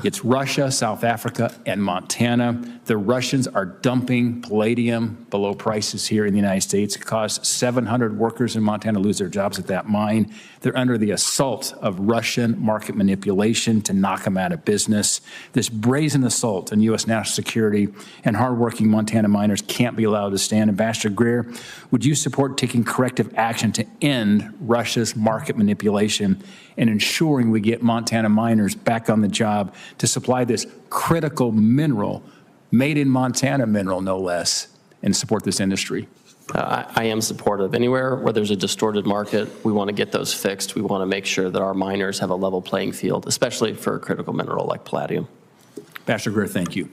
It's Russia, South Africa, and Montana. The Russians are dumping palladium below prices here in the United States. It caused 700 workers in Montana to lose their jobs at that mine. They're under the assault of Russian market manipulation to knock them out of business. This brazen assault on U.S. national security and hardworking Montana miners can't be allowed to stand. Ambassador Greer, would you support taking corrective action to end Russia's market manipulation and ensuring we get Montana miners back on the job to supply this critical mineral, made in Montana mineral, no less, and support this industry? I am supportive. Anywhere where there's a distorted market, we want to get those fixed. We want to make sure that our miners have a level playing field, especially for a critical mineral like palladium. Ambassador Greer, thank you.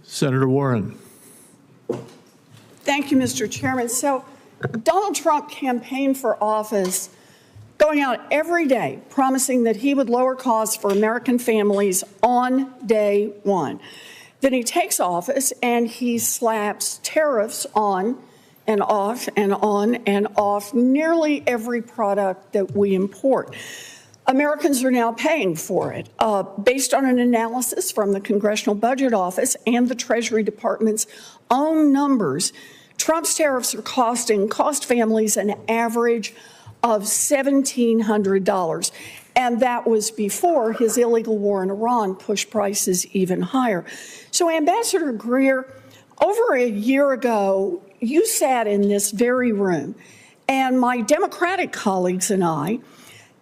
Senator Warren. Thank you, Mr. Chairman. So Donald Trump campaigned for office, going out every day promising that he would lower costs for American families on day one. Then he takes office and he slaps tariffs on and off and on and off nearly every product that we import. Americans are now paying for it. Based on an analysis from the Congressional Budget Office and the Treasury Department's own numbers, Trump's tariffs are cost families an average of $1,700. And that was before his illegal war in Iran pushed prices even higher. So, Ambassador Greer, over a year ago, you sat in this very room, and my Democratic colleagues and I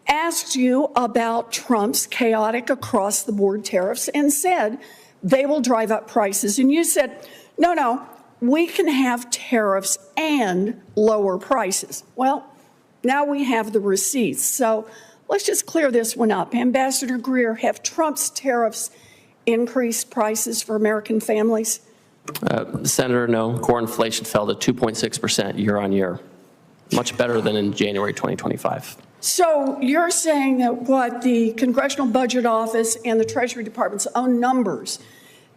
asked you about Trump's chaotic across-the-board tariffs and said they will drive up prices. And you said, no, we can have tariffs and lower prices. Well, now we have the receipts. So let's just clear this one up. Ambassador Greer, have Trump's tariffs increased prices for American families? Senator, no. Core inflation fell to 2.6% year on year. much better than in January 2025. So you're saying that what the Congressional Budget Office and the Treasury Department's own numbers,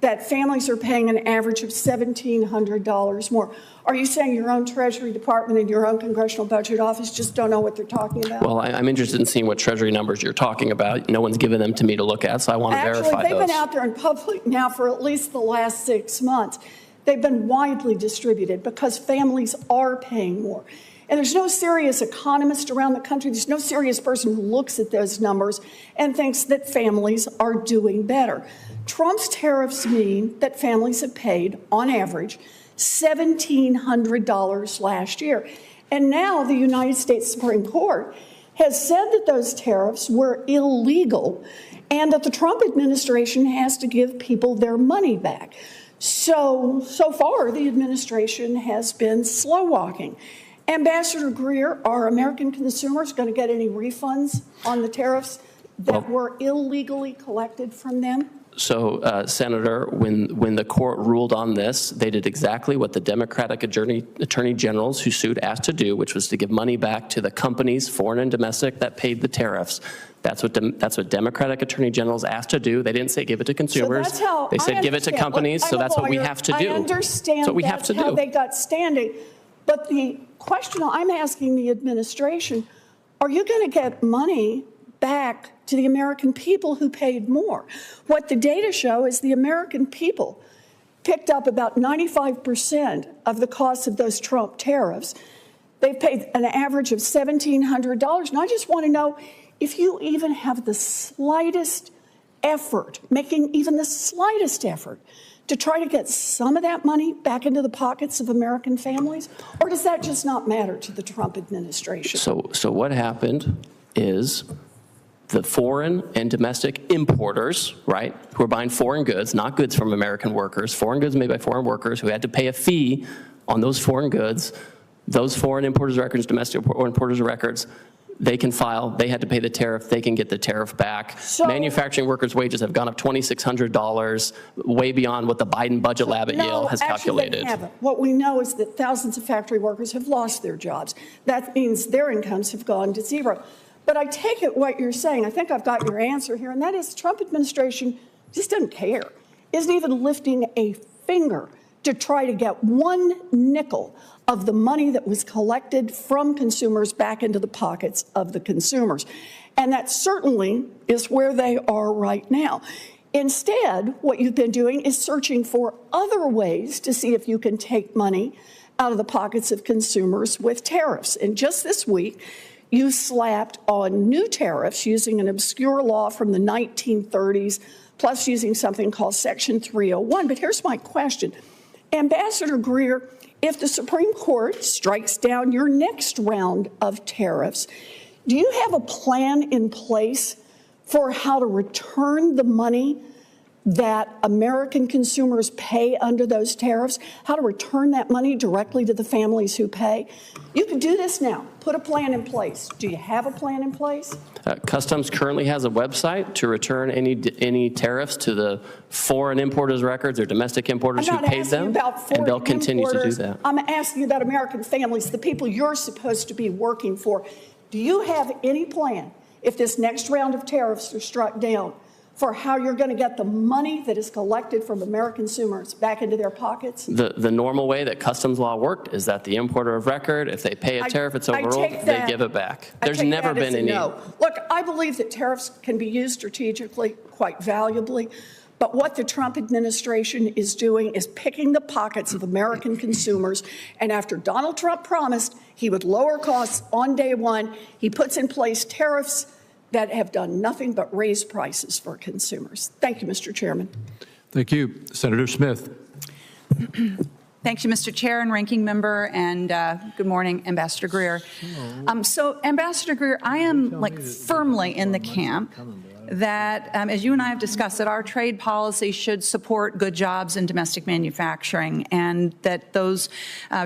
that families are paying an average of $1,700 more. Are you saying your own Treasury Department and your own Congressional Budget Office just don't know what they're talking about? Well, I'm interested in seeing what Treasury numbers you're talking about. No one's given them to me to look at, so I want to verify those. Actually, they've been out there in public now for at least the last 6 months. They've been widely distributed because families are paying more. And there's no serious economist around the country, there's no serious person who looks at those numbers and thinks that families are doing better. Trump's tariffs mean that families have paid, on average, $1,700 last year. And now the United States Supreme Court has said that those tariffs were illegal and that the Trump administration has to give people their money back. So far, the administration has been slow walking. Ambassador Greer, are American consumers going to get any refunds on the tariffs that were illegally collected from them? So, Senator, when the court ruled on this, they did exactly what the Democratic attorney generals who sued asked to do, which was to give money back to the companies, foreign and domestic, that paid the tariffs. That's what Democratic attorney generals asked to do. They didn't say give it to consumers. So that's how they said give it to companies. Look, so that's what we have to do. I understand that's what we have to do. How they got standing. But the question I'm asking the administration, are you going to get money back to the American people who paid more? What the data show is the American people picked up about 95% of the cost of those Trump tariffs. They've paid an average of $1,700. And I just want to know if you even have the slightest effort, making even the slightest effort, to try to get some of that money back into the pockets of American families? Or does that just not matter to the Trump administration? So what happened is the foreign and domestic importers, right, who are buying foreign goods, not goods from American workers, foreign goods made by foreign workers who had to pay a fee on those foreign goods, those foreign importers' records, domestic importers' records, they can file, they had to pay the tariff, they can get the tariff back. So, manufacturing workers' wages have gone up $2,600, way beyond what the Biden budget lab at Yale has calculated. They haven't. What we know is that thousands of factory workers have lost their jobs. That means their incomes have gone to zero. But I take it what you're saying, I think I've got your answer here, and that is the Trump administration just doesn't care, isn't even lifting a finger to try to get one nickel of the money that was collected from consumers back into the pockets of the consumers. And that certainly is where they are right now. Instead, what you've been doing is searching for other ways to see if you can take money out of the pockets of consumers with tariffs. And just this week, you slapped on new tariffs using an obscure law from the 1930s, plus using something called Section 301. But here's my question. Ambassador Greer, if the Supreme Court strikes down your next round of tariffs, do you have a plan in place for how to return the money that American consumers pay under those tariffs, how to return that money directly to the families who pay? You can do this now. Put a plan in place. Do you have a plan in place? Customs currently has a website to return any tariffs to the foreign importers' records or domestic importers who paid them, and they'll continue to do that. I'm asking you about American families, the people you're supposed to be working for. Do you have any plan, if this next round of tariffs are struck down, for how you're going to get the money that is collected from American consumers back into their pockets? The normal way that customs law worked is that the importer of record, if they pay a tariff, it's overruled, they give it back. There's never been any. No. Look, I believe that tariffs can be used strategically quite valuably, but what the Trump administration is doing is picking the pockets of American consumers, and after Donald Trump promised he would lower costs on day one, he puts in place tariffs that have done nothing but raise prices for consumers. Thank you, Mr. Chairman. Thank you. Senator Smith. Thank you, Mr. Chair and Ranking Member, and good morning, Ambassador Greer. So, Ambassador Greer, I am firmly in the camp that, as you and I have discussed, that our trade policy should support good jobs and domestic manufacturing, and that those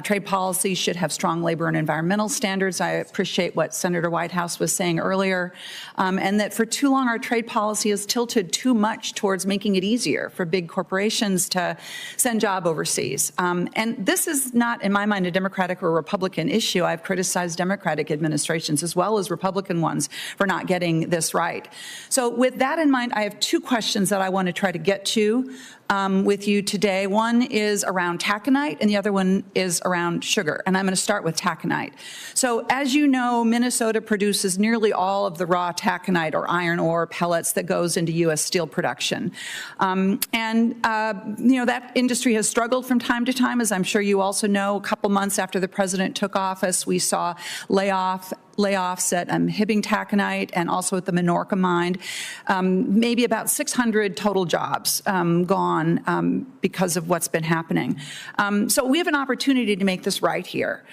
trade policies should have strong labor and environmental standards. I appreciate what Senator Whitehouse was saying earlier, and that for too long our trade policy has tilted too much towards making it easier for big corporations to send jobs overseas. And this is not, in my mind, a Democratic or Republican issue. I've criticized Democratic administrations as well as Republican ones for not getting this right. So with that in mind, I have two questions that I want to try to get to with you today. One is around taconite, and the other one is around sugar. And I'm going to start with taconite. So as you know, Minnesota produces nearly all of the raw taconite or iron ore pellets that goes into U.S. steel production. That industry has struggled from time to time. As I'm sure you also know, a couple months after the president took office, we saw layoffs at Hibbing Taconite and also at the Minorca mine. Maybe about 600 total jobs gone because of what's been happening. So we have an opportunity to make this right here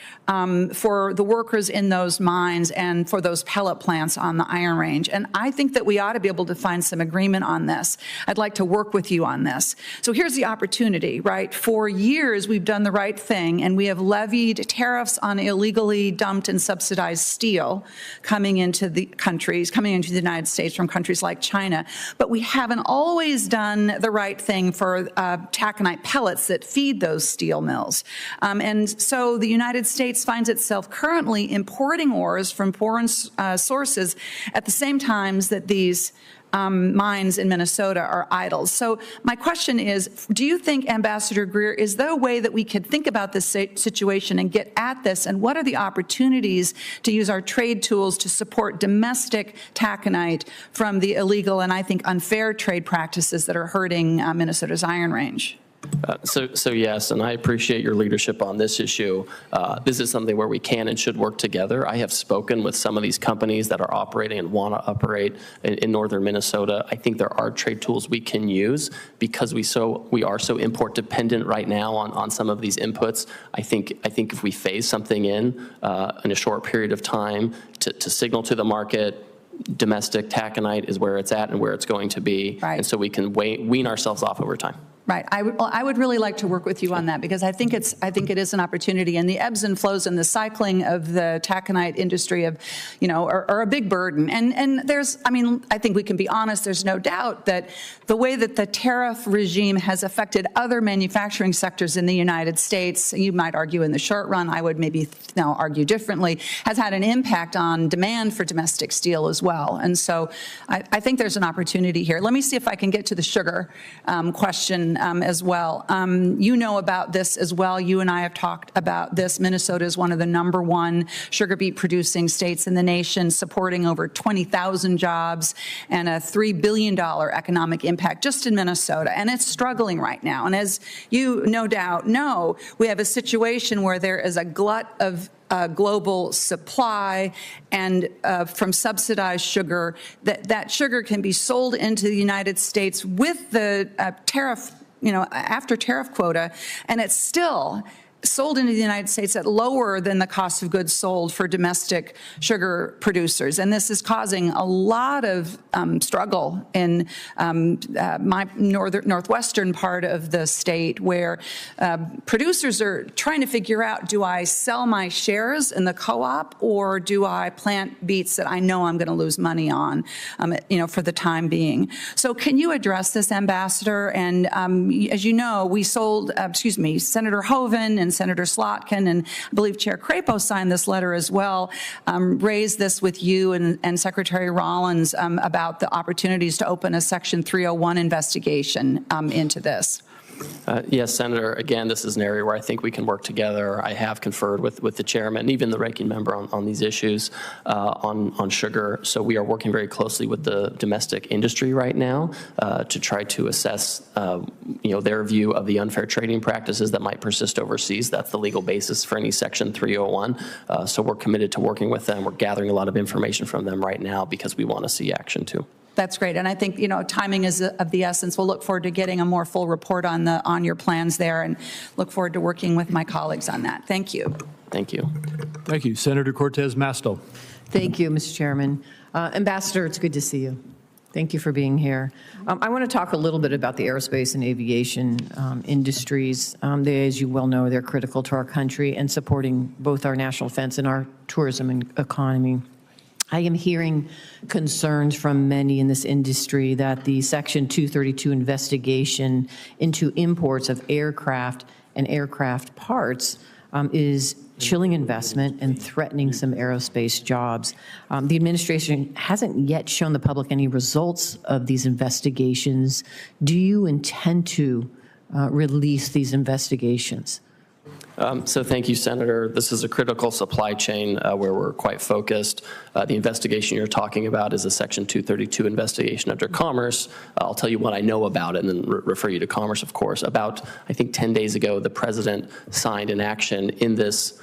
for the workers in those mines and for those pellet plants on the Iron Range. And I think that we ought to be able to find some agreement on this. I'd like to work with you on this. So here's the opportunity, right? For years, we've done the right thing, and we have levied tariffs on illegally dumped and subsidized steel coming into the United States from countries like China. But we haven't always done the right thing for taconite pellets that feed those steel mills. And so the United States finds itself currently importing ores from foreign sources at the same times that these mines in Minnesota are idle. So my question is, do you think, Ambassador Greer, is there a way that we could think about this situation and get at this? And what are the opportunities to use our trade tools to support domestic taconite from the illegal and I think unfair trade practices that are hurting Minnesota's Iron Range? So yes, and I appreciate your leadership on this issue. This is something where we can and should work together. I have spoken with some of these companies that are operating and want to operate in northern Minnesota. I think there are trade tools we can use because we are so import dependent right now on some of these inputs. I think if we phase something in a short period of time to signal to the market, domestic taconite is where it's at and where it's going to be, right. And so we can wean ourselves off over time. Right. I would really like to work with you on that because I think it is an opportunity, and the ebbs and flows and the cycling of the taconite industry are a big burden. And I think we can be honest. There's no doubt that the way that the tariff regime has affected other manufacturing sectors in the United States, you might argue in the short run, I would maybe now argue differently, has had an impact on demand for domestic steel as well. And so I think there's an opportunity here. Let me see if I can get to the sugar question as well. You know about this as well. You and I have talked about this. Minnesota is one of the #1 sugar beet producing states in the nation, supporting over 20,000 jobs and a $3 billion economic impact just in Minnesota. And it's struggling right now. And as you no doubt know, we have a situation where there is a glut of global supply and from subsidized sugar, that sugar can be sold into the United States with the tariff, after tariff quota, and it's still sold into the United States at lower than the cost of goods sold for domestic sugar producers. And this is causing a lot of struggle in my northwestern part of the state, where producers are trying to figure out, do I sell my shares in the co-op or do I plant beets that I know I'm going to lose money on, for the time being? So can you address this, Ambassador? And as you know, we sold, Senator Hoeven and Senator Slotkin, and I believe Chair Crapo signed this letter as well, raised this with you and Secretary Rollins about the opportunities to open a Section 301 investigation into this. Yes, Senator. Again, this is an area where I think we can work together. I have conferred with the chairman and even the ranking member on these issues on sugar. So we are working very closely with the domestic industry right now to try to assess, their view of the unfair trading practices that might persist overseas. That's the legal basis for any Section 301. So we're committed to working with them. We're gathering a lot of information from them right now because we want to see action too. That's great. And I think, timing is of the essence. We'll look forward to getting a more full report on your plans there, and look forward to working with my colleagues on that. Thank you. Thank you. Thank you. Senator Cortez Masto. Thank you, Mr. Chairman. Ambassador, it's good to see you. Thank you for being here. I want to talk a little bit about the aerospace and aviation industries. They, as you well know, they're critical to our country and supporting both our national defense and our tourism and economy. I am hearing concerns from many in this industry that the Section 232 investigation into imports of aircraft and aircraft parts is chilling investment and threatening some aerospace jobs. The administration hasn't yet shown the public any results of these investigations. Do you intend to release these investigations? So thank you, Senator. This is a critical supply chain where we're quite focused. The investigation you're talking about is a Section 232 investigation under Commerce. I'll tell you what I know about it and then refer you to Commerce, of course. About, I think, 10 days ago, the President signed an action in this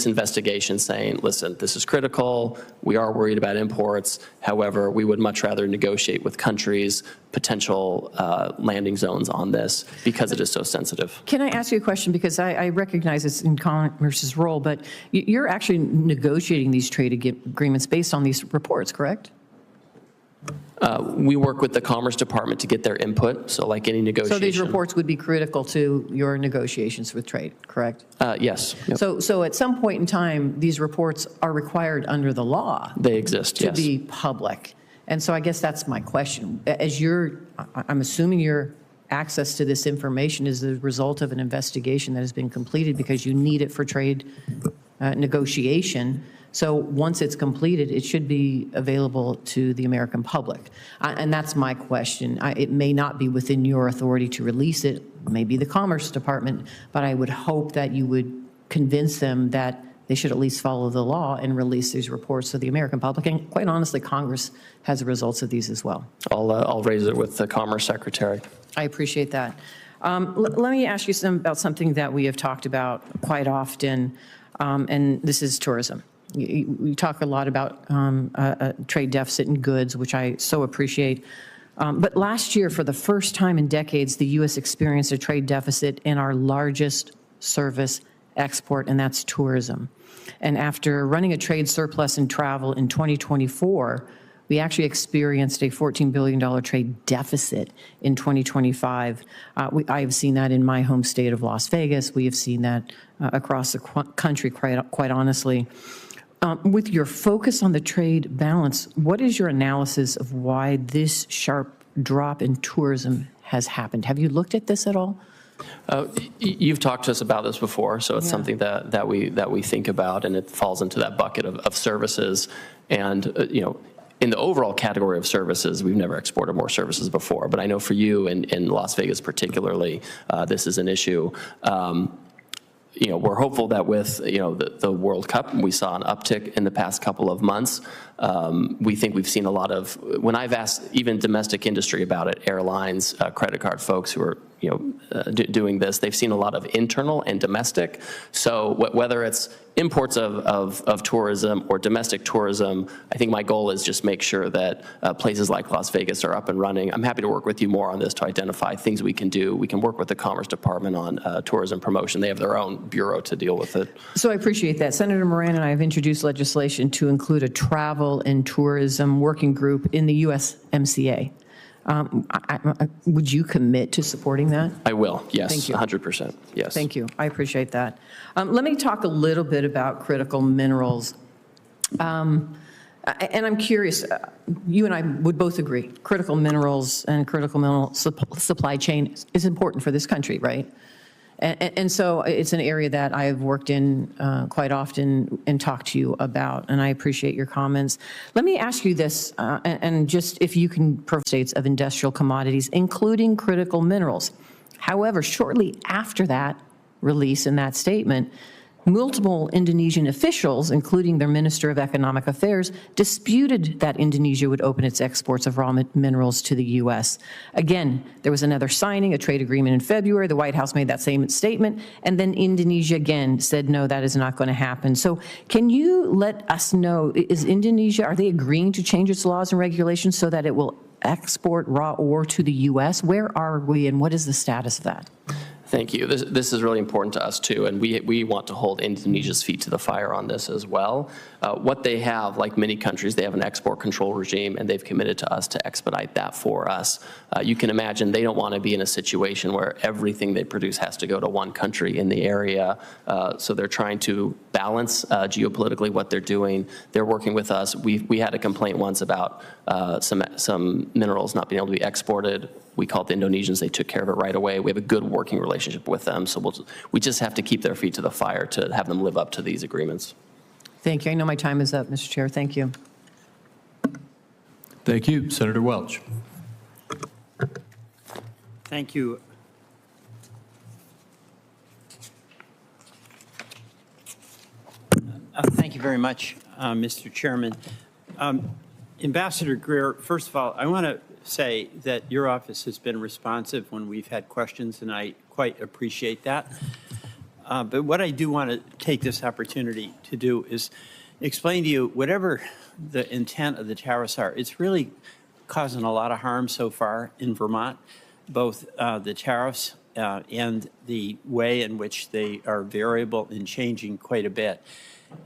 investigation saying, listen, this is critical. We are worried about imports. However, we would much rather negotiate with countries potential landing zones on this because it is so sensitive. Can I ask you a question? Because I recognize it's in Commerce's role, but you're actually negotiating these trade agreements based on these reports, correct? We work with the Commerce Department to get their input, so like any negotiation. So these reports would be critical to your negotiations with trade, correct? Yes. Yep. So at some point in time, these reports are required under the law. They exist, yes. To be public. And so I guess that's my question. I'm assuming your access to this information is the result of an investigation that has been completed because you need it for trade negotiation. So once it's completed, it should be available to the American public. And that's my question. It may not be within your authority to release it, maybe the Commerce Department, but I would hope that you would convince them that they should at least follow the law and release these reports to the American public. And quite honestly, Congress has the results of these as well. I'll raise it with the Commerce Secretary. I appreciate that. Let me ask you about something that we have talked about quite often, and this is tourism. We talk a lot about a trade deficit in goods, which I so appreciate. But last year, for the first time in decades, the U.S. experienced a trade deficit in our largest service export, and that's tourism. And after running a trade surplus in travel in 2024, we actually experienced a $14 billion trade deficit in 2025. I have seen that in my home state of Las Vegas. We have seen that across the country, quite honestly. With your focus on the trade balance, what is your analysis of why this sharp drop in tourism has happened? Have you looked at this at all? You've talked to us about this before, so it's something that we think about, and it falls into that bucket of services. And in the overall category of services, we've never exported more services before. But I know for you in Las Vegas particularly, this is an issue. We're hopeful that with the World Cup, we saw an uptick in the past couple of months. We think we've seen a lot of, when I've asked even domestic industry about it, airlines, credit card folks who are doing this, they've seen a lot of internal and domestic. So whether it's imports of tourism or domestic tourism, I think my goal is just make sure that places like Las Vegas are up and running. I'm happy to work with you more on this to identify things we can do. We can work with the Commerce Department on tourism promotion. They have their own bureau to deal with it. So I appreciate that. Senator Moran and I have introduced legislation to include a travel and tourism working group in the USMCA. Would you commit to supporting that? I will, yes. Thank you. 100%, yes. Thank you. I appreciate that. Let me talk a little bit about critical minerals. And I'm curious, you and I would both agree, critical minerals and critical mineral supply chain is important for this country, right? And so it's an area that I've worked in quite often and talked to you about, and I appreciate your comments. Let me ask you this, and just if you can provide states of industrial commodities, including critical minerals. However, shortly after that release in that statement, multiple Indonesian officials, including their Minister of Economic Affairs, disputed that Indonesia would open its exports of raw minerals to the U.S. Again, there was another signing, a trade agreement in February. The White House made that same statement, and then Indonesia again said, no, that is not going to happen. So can you let us know, is Indonesia, are they agreeing to change its laws and regulations so that it will export raw ore to the U.S.? Where are we, and what is the status of that? Thank you. This is really important to us, too, and we want to hold Indonesia's feet to the fire on this as well. What they have, like many countries, they have an export control regime, and they've committed to us to expedite that for us. You can imagine they don't want to be in a situation where everything they produce has to go to one country in the area, so they're trying to balance geopolitically what they're doing. They're working with us. We had a complaint once about some minerals not being able to be exported. We called the Indonesians. They took care of it right away. We have a good working relationship with them, so we just have to keep their feet to the fire to have them live up to these agreements. Thank you. I know my time is up, Mr. Chair. Thank you. Thank you. Senator Welch. Thank you. Thank you very much, Mr. Chairman. Ambassador Greer, first of all, I want to say that your office has been responsive when we've had questions, and I quite appreciate that. But what I do want to take this opportunity to do is explain to you whatever the intent of the tariffs are. It's really causing a lot of harm so far in Vermont, both the tariffs and the way in which they are variable and changing quite a bit.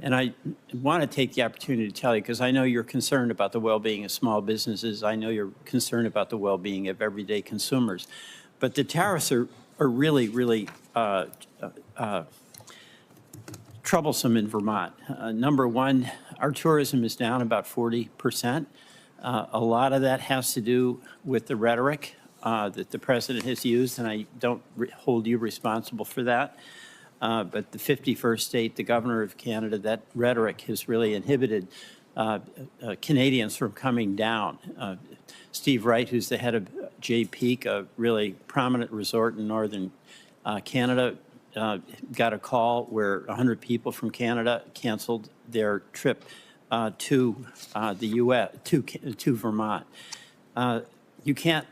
And I want to take the opportunity to tell you, because I know you're concerned about the well-being of small businesses. I know you're concerned about the well-being of everyday consumers. But the tariffs are really, really troublesome in Vermont. Number one, our tourism is down about 40%. A lot of that has to do with the rhetoric that the president has used, and I don't hold you responsible for that. But the 51st state, the governor of Canada, that rhetoric has really inhibited Canadians from coming down. Steve Wright, who's the head of Jay Peak, a really prominent resort in northern Canada, got a call where 100 people from Canada canceled their trip to the U.S., to Vermont. You can't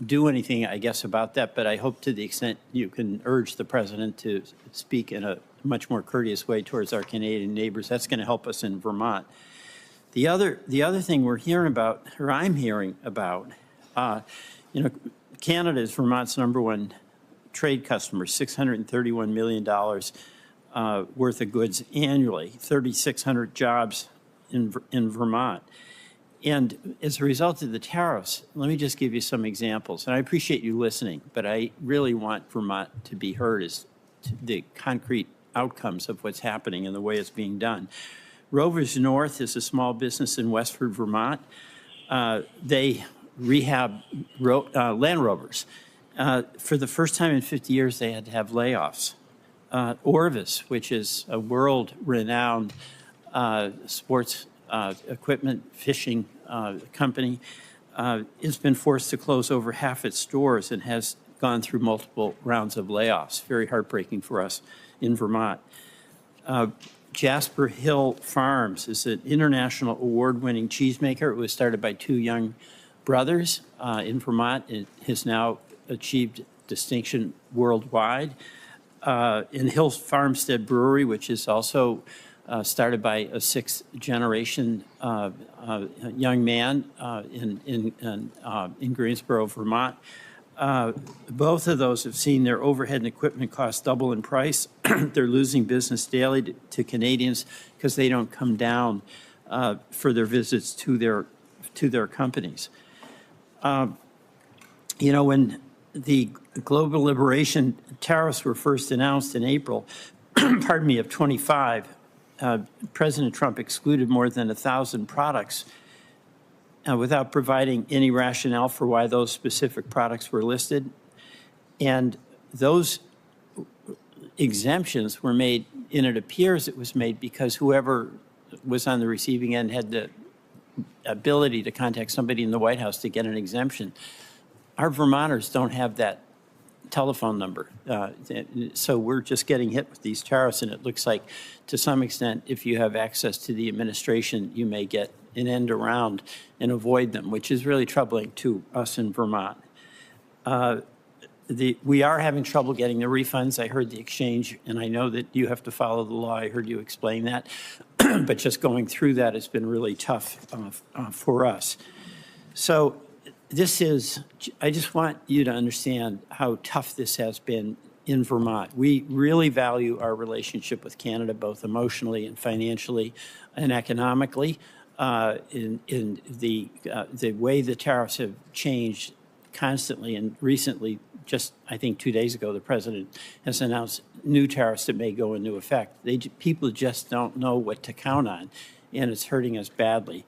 do anything, I guess, about that, but I hope to the extent you can urge the president to speak in a much more courteous way towards our Canadian neighbors. That's going to help us in Vermont. The other thing we're hearing about, or I'm hearing about, Canada is Vermont's #1 trade customer, $631 million worth of goods annually, 3,600 jobs in Vermont. And as a result of the tariffs, let me just give you some examples. And I appreciate you listening, but I really want Vermont to be heard as to the concrete outcomes of what's happening and the way it's being done. Rovers North is a small business in Westford, Vermont. They rehab Land Rovers. For the first time in 50 years, they had to have layoffs. Orvis, which is a world-renowned sports equipment fishing company, has been forced to close over half its stores and has gone through multiple rounds of layoffs. Very heartbreaking for us in Vermont. Jasper Hill Farms is an international award-winning cheesemaker. It was started by two young brothers in Vermont. It has now achieved distinction worldwide. In Hill Farmstead Brewery, which is also started by a sixth-generation young man in Greensboro, Vermont. Both of those have seen their overhead and equipment costs double in price. They're losing business daily to Canadians because they don't come down for their visits to their companies. When the global liberation tariffs were first announced in April, pardon me, of 25, President Trump excluded more than 1,000 products without providing any rationale for why those specific products were listed. And those exemptions were made, and it appears it was made because whoever was on the receiving end had the ability to contact somebody in the White House to get an exemption. Our Vermonters don't have that telephone number. So we're just getting hit with these tariffs, and it looks like to some extent, if you have access to the administration, you may get an end around and avoid them, which is really troubling to us in Vermont. We are having trouble getting the refunds. I heard the exchange, and I know that you have to follow the law. I heard you explain that. But just going through that has been really tough for us. So I just want you to understand how tough this has been in Vermont. We really value our relationship with Canada, both emotionally and financially and economically. In the way the tariffs have changed constantly, and recently, just I think 2 days ago, the president has announced new tariffs that may go into effect. People just don't know what to count on, and it's hurting us badly.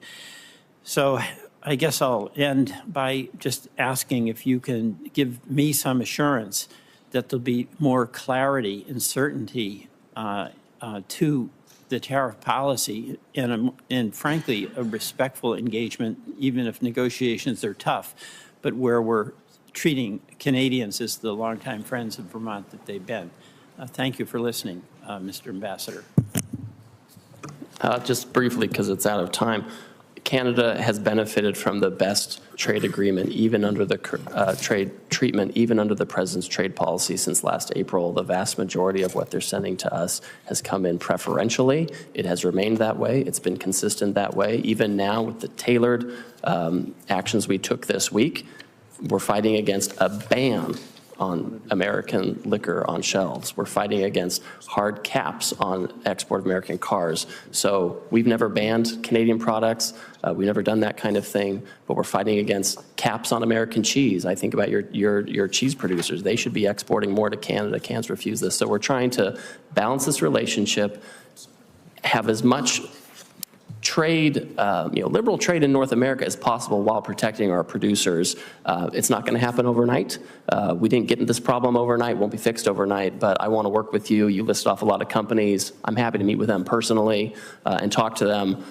So I guess I'll end by just asking if you can give me some assurance that there'll be more clarity and certainty to the tariff policy and frankly, a respectful engagement, even if negotiations are tough, but where we're treating Canadians as the longtime friends of Vermont that they've been. Thank you for listening, Mr. Ambassador. Just briefly, because it's out of time, Canada has benefited from the best trade agreement, even under the trade treatment, even under the president's trade policy since last April. The vast majority of what they're sending to us has come in preferentially. It has remained that way. It's been consistent that way. Even now, with the tailored actions we took this week, we're fighting against a ban on American liquor on shelves. We're fighting against hard caps on export of American cars. So we've never banned Canadian products. We've never done that kind of thing, but we're fighting against caps on American cheese. I think about your cheese producers. They should be exporting more to Canada. Can't refuse this. So we're trying to balance this relationship, have as much trade, liberal trade in North America as possible while protecting our producers. It's not going to happen overnight. We didn't get into this problem overnight, won't be fixed overnight, but I want to work with you. You list off a lot of companies. I'm happy to meet with them personally and talk to them.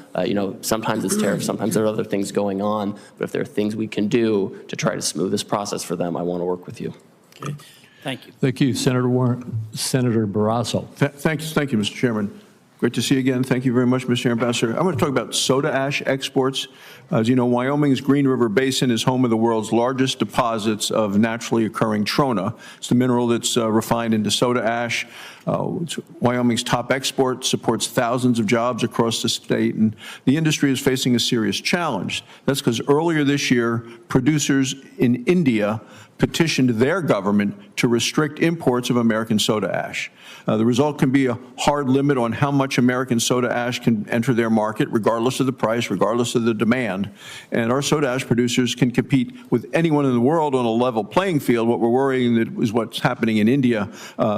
Sometimes it's tariffs, sometimes there are other things going on, but if there are things we can do to try to smooth this process for them, I want to work with you. Okay. Thank you. Thank you, Senator Barrasso. Thank you, Mr. Chairman. Great to see you again. Thank you very much, Mr. Ambassador. I want to talk about soda ash exports. As you know, Wyoming's Green River Basin is home of the world's largest deposits of naturally occurring trona. It's the mineral that's refined into soda ash. It's Wyoming's top export, supports thousands of jobs across the state, and the industry is facing a serious challenge. That's because earlier this year, producers in India petitioned their government to restrict imports of American soda ash. The result can be a hard limit on how much American soda ash can enter their market, regardless of the price, regardless of the demand. And our soda ash producers can compete with anyone in the world on a level playing field. What we're worrying that is what's happening in India,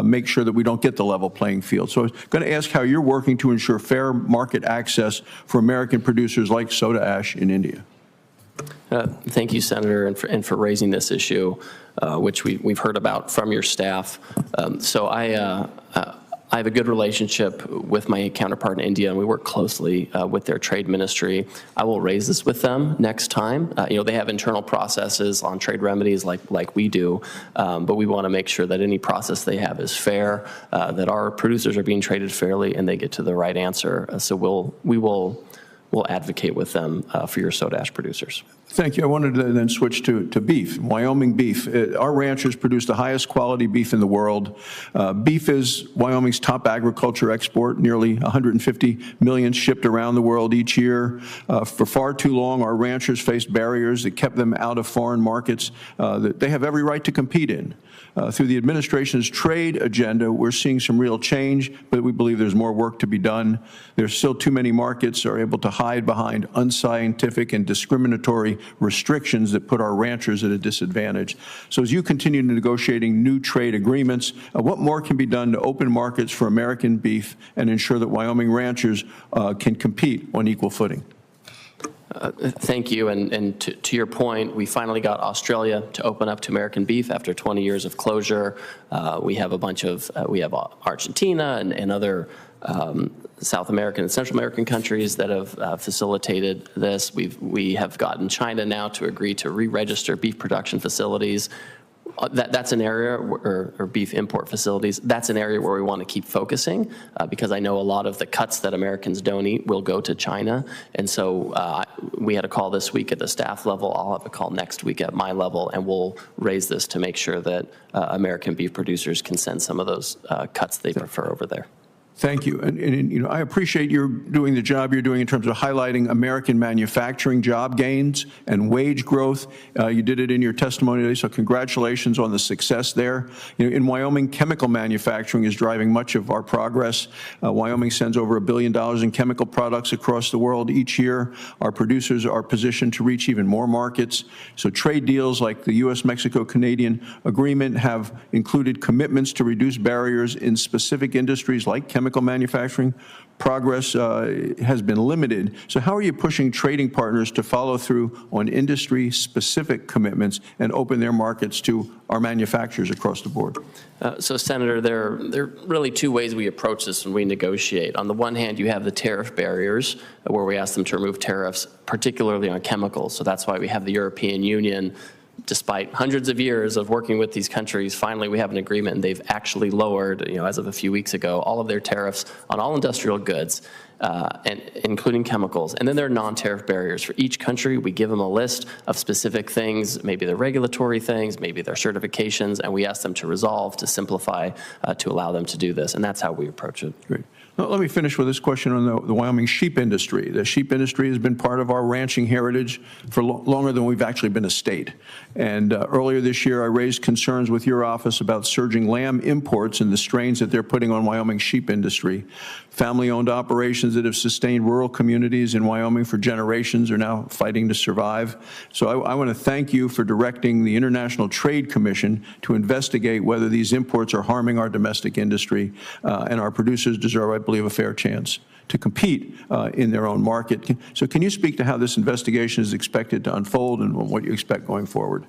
make sure that we don't get the level playing field. So I'm going to ask how you're working to ensure fair market access for American producers like soda ash in India. Thank you, Senator, and for raising this issue, which we've heard about from your staff. So I have a good relationship with my counterpart in India, and we work closely with their trade ministry. I will raise this with them next time. They have internal processes on trade remedies like we do, but we want to make sure that any process they have is fair, that our producers are being traded fairly, and they get to the right answer. So we'll advocate with them for your soda ash producers. Thank you. I wanted to then switch to beef, Wyoming beef. Our ranchers produce the highest quality beef in the world. Beef is Wyoming's top agriculture export, nearly 150 million shipped around the world each year. For far too long, our ranchers faced barriers that kept them out of foreign markets that they have every right to compete in. Through the administration's trade agenda, we're seeing some real change, but we believe there's more work to be done. There's still too many markets that are able to hide behind unscientific and discriminatory restrictions that put our ranchers at a disadvantage. So as you continue negotiating new trade agreements, what more can be done to open markets for American beef and ensure that Wyoming ranchers can compete on equal footing? Thank you, and to your point, we finally got Australia to open up to American beef after 20 years of closure. We have a bunch of, we have Argentina and other South American and Central American countries that have facilitated this. We have gotten China now to agree to re-register beef production facilities. That's an area, or beef import facilities, that's an area where we want to keep focusing because I know a lot of the cuts that Americans don't eat will go to China. And so we had a call this week at the staff level. I'll have a call next week at my level, and we'll raise this to make sure that American beef producers can send some of those cuts they prefer over there. Thank you. And, you know, I appreciate you doing the job you're doing in terms of highlighting American manufacturing job gains and wage growth. You did it in your testimony today, so congratulations on the success there. You know, in Wyoming, chemical manufacturing is driving much of our progress. Wyoming sends over $1 billion in chemical products across the world each year. Our producers are positioned to reach even more markets. So trade deals like the U.S.-Mexico-Canadian agreement have included commitments to reduce barriers in specific industries like chemical manufacturing. Progress has been limited. So how are you pushing trading partners to follow through on industry-specific commitments and open their markets to our manufacturers across the board? So, Senator, there are really two ways we approach this when we negotiate. On the one hand, you have the tariff barriers, where we ask them to remove tariffs, particularly on chemicals. So that's why we have the European Union. Despite hundreds of years of working with these countries, finally we have an agreement, and they've actually lowered, you know, as of a few weeks ago, all of their tariffs on all industrial goods, and including chemicals. And then there are non-tariff barriers. For each country, we give them a list of specific things, maybe they're regulatory things, maybe they're certifications, and we ask them to resolve, to simplify, to allow them to do this. And that's how we approach it. Great. Well, let me finish with this question on the Wyoming sheep industry. The sheep industry has been part of our ranching heritage for longer than we've actually been a state. And earlier this year, I raised concerns with your office about surging lamb imports and the strains that they're putting on Wyoming sheep industry. Family-owned operations that have sustained rural communities in Wyoming for generations are now fighting to survive. So I want to thank you for directing the International Trade Commission to investigate whether these imports are harming our domestic industry, and our producers deserve, I believe, a fair chance to compete in their own market. So can you speak to how this investigation is expected to unfold and what you expect going forward?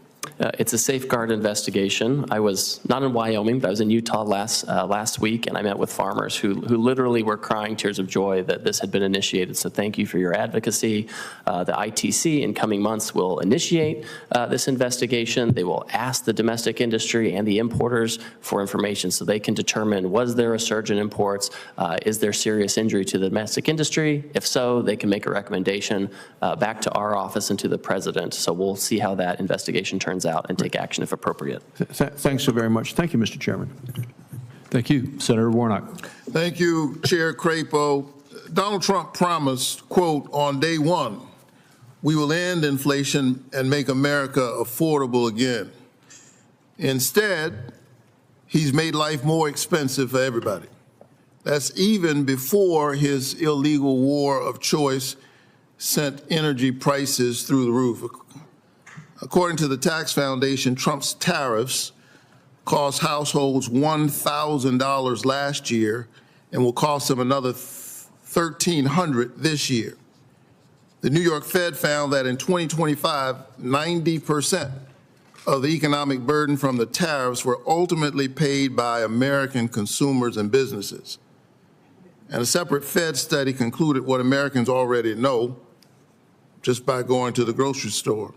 It's a safeguard investigation. I was not in Wyoming, but I was in Utah last week, and I met with farmers who literally were crying tears of joy that this had been initiated. So thank you for your advocacy. The ITC in coming months will initiate this investigation. They will ask the domestic industry and the importers for information so they can determine, was there a surge in imports? Is there serious injury to the domestic industry? If so, they can make a recommendation back to our office and to the president. So we'll see how that investigation turns out and take action if appropriate. Thanks so very much. Thank you, Mr. Chairman. Thank you. Senator Warnock. Thank you, Chair Crapo. Donald Trump promised, quote, on day one, we will end inflation and make America affordable again. Instead, he's made life more expensive for everybody. That's even before his illegal war of choice sent energy prices through the roof. According to the Tax Foundation, Trump's tariffs cost households $1,000 last year and will cost them another $1,300 this year. The New York Fed found that in 2025, 90% of the economic burden from the tariffs were ultimately paid by American consumers and businesses. And a separate Fed study concluded what Americans already know just by going to the grocery store.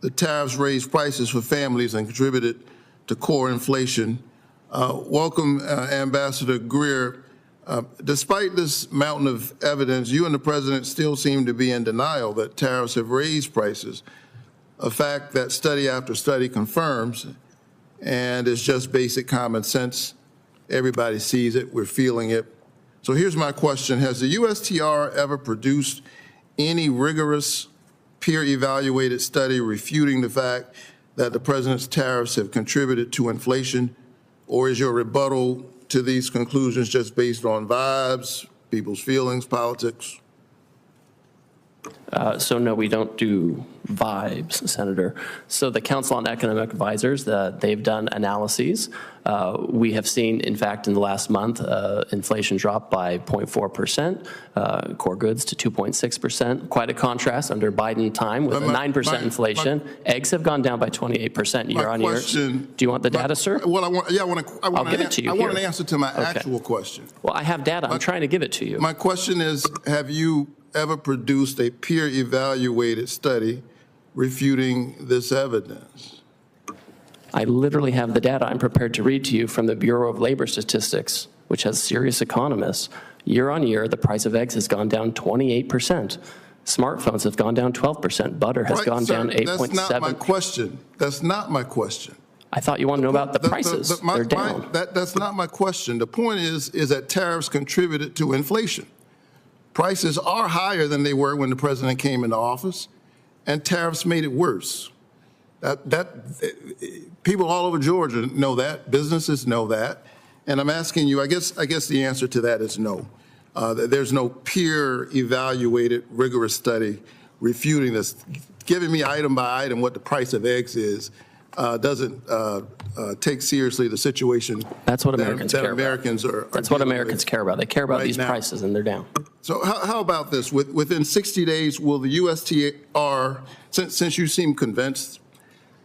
The tariffs raised prices for families and contributed to core inflation. Welcome, Ambassador Greer. Despite this mountain of evidence, you and the president still seem to be in denial that tariffs have raised prices, a fact that study after study confirms, and it's just basic common sense. Everybody sees it, we're feeling it. So here's my question. Has the USTR ever produced any rigorous peer-evaluated study refuting the fact that the president's tariffs have contributed to inflation, or is your rebuttal to these conclusions just based on vibes, people's feelings, politics? So no, we don't do vibes, Senator. So the Council on Economic Advisors, they've done analyses. We have seen, in fact, in the last month, inflation drop by 0.4%, core goods to 2.6%. Quite a contrast under Biden time with a 9% inflation. Eggs have gone down by 28% year on year. Do you want the data, sir? Well, I'll give it to you. I want an answer to my actual question. Well, I have data. I'm trying to give it to you. My question is, have you ever produced a peer-evaluated study refuting this evidence? I literally have the data I'm prepared to read to you from the Bureau of Labor Statistics, which has serious economists. Year on year, the price of eggs has gone down 28%. Smartphones have gone down 12%. Butter has gone down 8.7%. That's not my question. That's not my question. I thought you wanted to know about the prices. They're down. That's not my question. The point is that tariffs contributed to inflation. Prices are higher than they were when the president came into office, and tariffs made it worse. People all over Georgia know that. Businesses know that. And I'm asking you, I guess the answer to that is no. There's no peer-evaluated, rigorous study refuting this. Giving me item by item what the price of eggs is doesn't take seriously the situation. That's what Americans care about. That's what Americans care about. They care about these prices, and they're down. So how about this? Within 60 days, will the USTR, since you seem convinced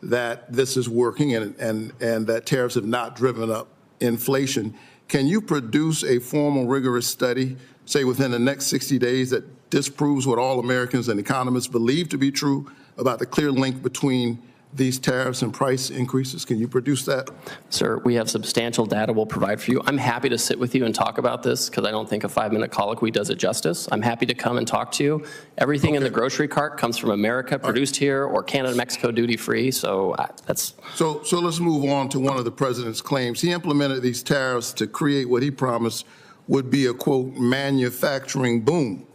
that this is working and that tariffs have not driven up inflation, can you produce a formal, rigorous study, say within the next 60 days, that disproves what all Americans and economists believe to be true about the clear link between these tariffs and price increases? Can you produce that? Sir, we have substantial data we'll provide for you. I'm happy to sit with you and talk about this because I don't think a 5-minute colloquy does it justice. I'm happy to come and talk to you. Everything in the grocery cart comes from America, produced here, or Canada, Mexico, duty-free, so that's... So let's move on to one of the president's claims. He implemented these tariffs to create what he promised would be a, quote, manufacturing boom.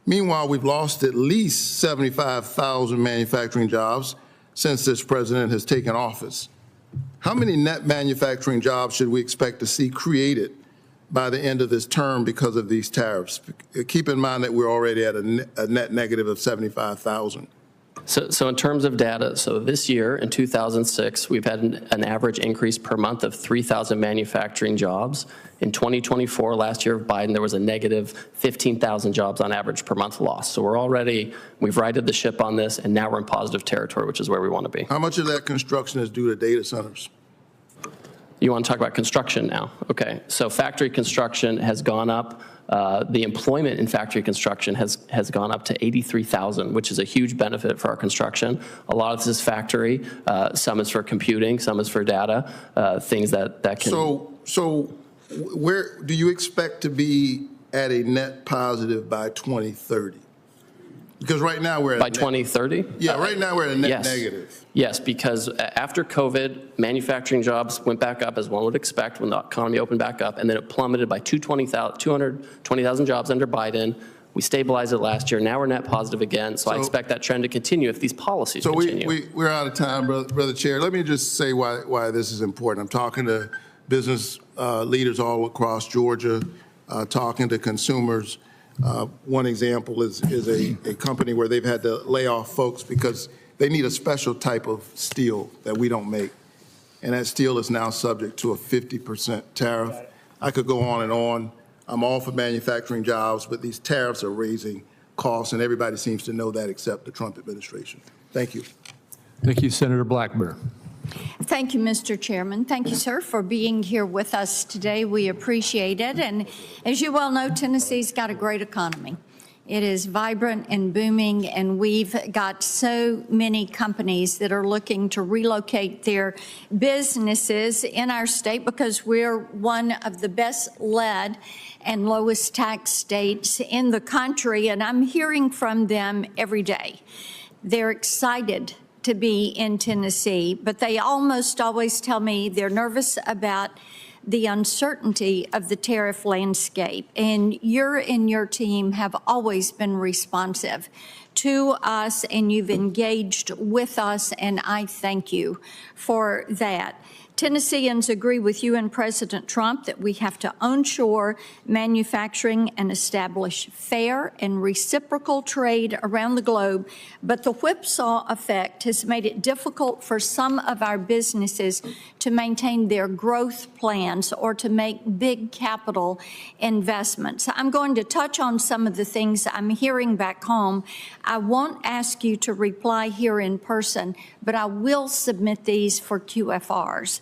Meanwhile, we've lost at least 75,000 manufacturing jobs since this president has taken office. How many net manufacturing jobs should we expect to see created by the end of this term because of these tariffs? Keep in mind that we're already at a net negative of 75,000. So in terms of data, so this year in 2006, we've had an average increase per month of 3,000 manufacturing jobs. In 2024, last year of Biden, there was a negative 15,000 jobs on average per month lost. So we've righted the ship on this, and now we're in positive territory, which is where we want to be. How much of that construction is due to data centers? You want to talk about construction now? Okay, so factory construction has gone up. The employment in factory construction has gone up to 83,000, which is a huge benefit for our construction. A lot of this is factory. Some is for computing. Some is for data. Things that can. So where do you expect to be at a net positive by 2030? Because right now we're at by 2030. Yeah, right now we're at a net negative. Yes, because after COVID, manufacturing jobs went back up, as one would expect, when the economy opened back up, and then it plummeted by 220,000 jobs under Biden. We stabilized it last year. Now we're net positive again, so I expect that trend to continue if these policies continue. So we're out of time, Brother Chair. Let me just say why this is important. I'm talking to business leaders all across Georgia, talking to consumers. One example is a company where they've had to lay off folks because they need a special type of steel that we don't make. And that steel is now subject to a 50% tariff. I could go on and on. I'm all for manufacturing jobs, but these tariffs are raising costs, and everybody seems to know that except the Trump administration. Thank you. Thank you, Senator Blackburn. Thank you, Mr. Chairman. Thank you, sir, for being here with us today. We appreciate it. And as you well know, Tennessee's got a great economy. It is vibrant and booming, and we've got so many companies that are looking to relocate their businesses in our state because we're one of the best led and lowest tax states in the country, and I'm hearing from them every day. They're excited to be in Tennessee, but they almost always tell me they're nervous about the uncertainty of the tariff landscape. And you and your team have always been responsive to us, and you've engaged with us, and I thank you for that. Tennesseans agree with you and President Trump that we have to onshore manufacturing and establish fair and reciprocal trade around the globe, but the whipsaw effect has made it difficult for some of our businesses to maintain their growth plans or to make big capital investments. I'm going to touch on some of the things I'm hearing back home. I won't ask you to reply here in person, but I will submit these for QFRs.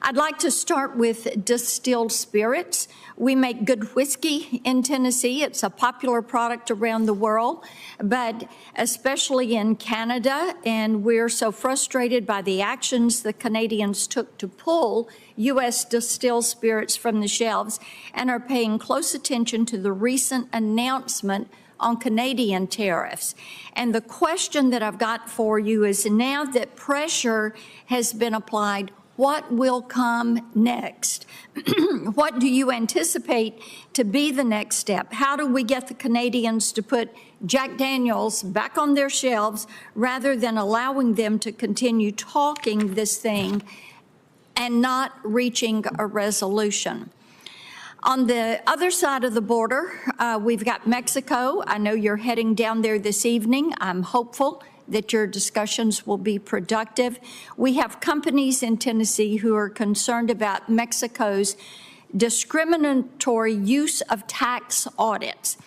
I'd like to start with distilled spirits. We make good whiskey in Tennessee. It's a popular product around the world, but especially in Canada, and we're so frustrated by the actions the Canadians took to pull U.S. distilled spirits from the shelves and are paying close attention to the recent announcement on Canadian tariffs. And the question that I've got for you is, now that pressure has been applied, what will come next? What do you anticipate to be the next step? How do we get the Canadians to put Jack Daniels back on their shelves rather than allowing them to continue talking this thing and not reaching a resolution? On the other side of the border, we've got Mexico. I know you're heading down there this evening. I'm hopeful that your discussions will be productive. We have companies in Tennessee who are concerned about Mexico's discriminatory use of tax audits.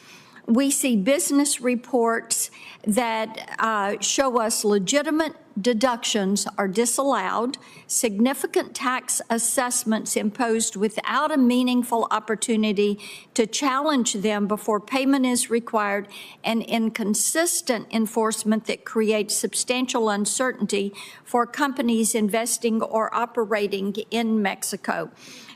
We see business reports that show us legitimate deductions are disallowed, significant tax assessments imposed without a meaningful opportunity to challenge them before payment is required, and inconsistent enforcement that creates substantial uncertainty for companies investing or operating in Mexico.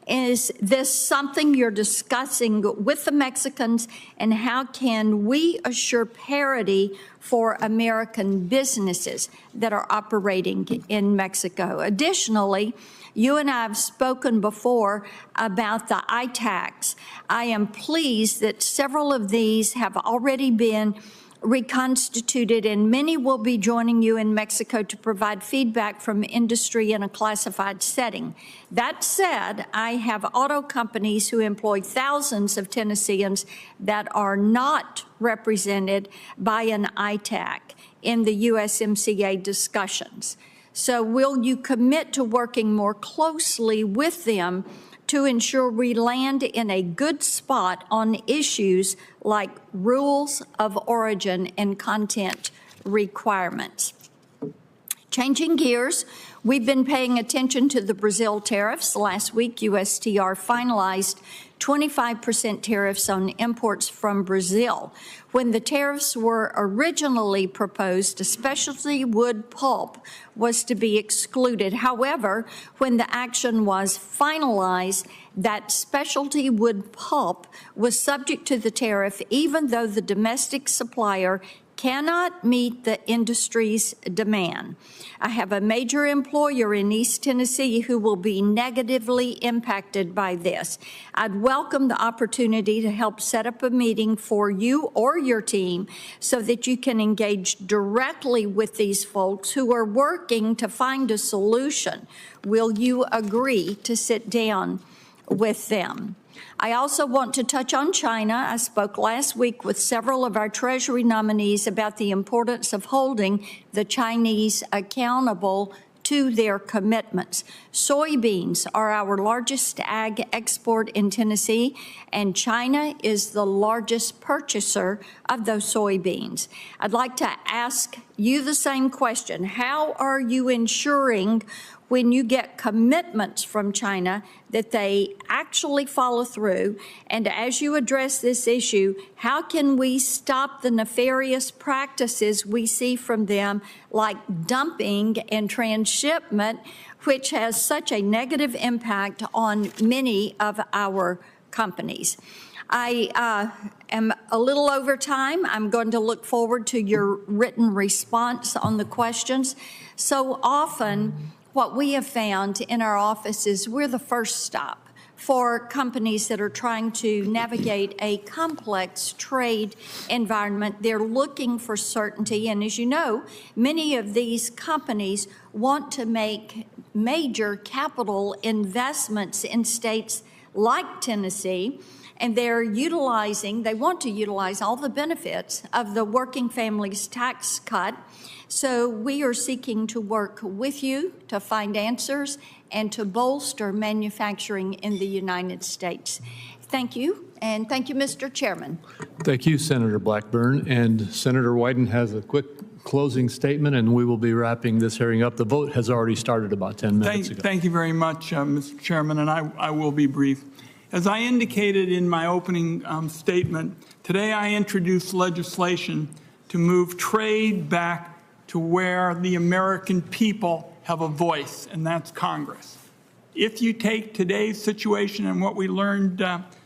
Is this something you're discussing with the Mexicans, and how can we assure parity for American businesses that are operating in Mexico? Additionally, you and I have spoken before about the ITACs. I am pleased that several of these have already been reconstituted, and many will be joining you in Mexico to provide feedback from industry in a classified setting. That said, I have auto companies who employ thousands of Tennesseans that are not represented by an ITAC in the USMCA discussions. So will you commit to working more closely with them to ensure we land in a good spot on issues like rules of origin and content requirements? Changing gears, we've been paying attention to the Brazil tariffs. Last week, USTR finalized 25% tariffs on imports from Brazil. When the tariffs were originally proposed, a specialty wood pulp was to be excluded. However, when the action was finalized, that specialty wood pulp was subject to the tariff, even though the domestic supplier cannot meet the industry's demand. I have a major employer in East Tennessee who will be negatively impacted by this. I'd welcome the opportunity to help set up a meeting for you or your team so that you can engage directly with these folks who are working to find a solution. Will you agree to sit down with them? I also want to touch on China. I spoke last week with several of our Treasury nominees about the importance of holding the Chinese accountable to their commitments. Soybeans are our largest ag export in Tennessee, and China is the largest purchaser of those soybeans. I'd like to ask you the same question. How are you ensuring, when you get commitments from China, that they actually follow through? And as you address this issue, how can we stop the nefarious practices we see from them, like dumping and transshipment, which has such a negative impact on many of our companies? I am a little over time. I'm going to look forward to your written response on the questions. So often, what we have found in our office is we're the first stop for companies that are trying to navigate a complex trade environment. They're looking for certainty. And as you know, many of these companies want to make major capital investments in states like Tennessee, and they want to utilize all the benefits of the Working Families Tax Cut. So we are seeking to work with you to find answers and to bolster manufacturing in the United States. Thank you, and thank you, Mr. Chairman. Thank you, Senator Blackburn. And Senator Wyden has a quick closing statement, and we will be wrapping this hearing up. The vote has already started about 10 minutes ago. Thank you very much, Mr. Chairman, and I will be brief. As I indicated in my opening statement, today I introduced legislation to move trade back to where the American people have a voice, and that's Congress. If you take today's situation and what we learned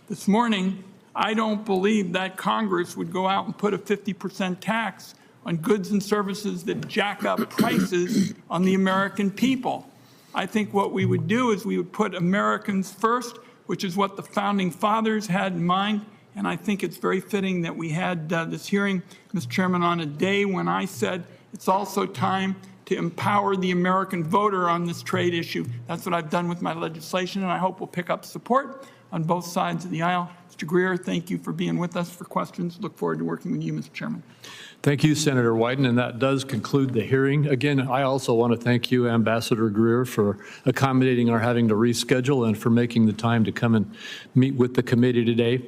this morning I don't believe that Congress would go out and put a 50% tax on goods and services that jack up prices on the American people. I think what we would do is we would put Americans first, which is what the founding fathers had in mind. And I think it's very fitting that we had this hearing, Mr. Chairman, on a day when I said it's also time to empower the American voter on this trade issue. That's what I've done with my legislation, and I hope we'll pick up support on both sides of the aisle. Mr. Greer, thank you for being with us for questions. Look forward to working with you, Mr. Chairman. Thank you, Senator Wyden, and that does conclude the hearing. Again, I also want to thank you, Ambassador Greer, for accommodating our having to reschedule and for making the time to come and meet with the committee today.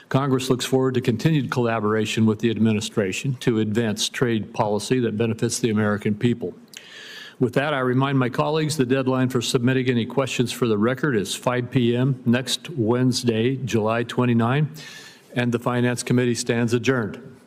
Congress looks forward to continued collaboration with the administration to advance trade policy that benefits the American people. With that, I remind my colleagues the deadline for submitting any questions for the record is 5 p.m. next Wednesday, July 29, and the Finance Committee stands adjourned.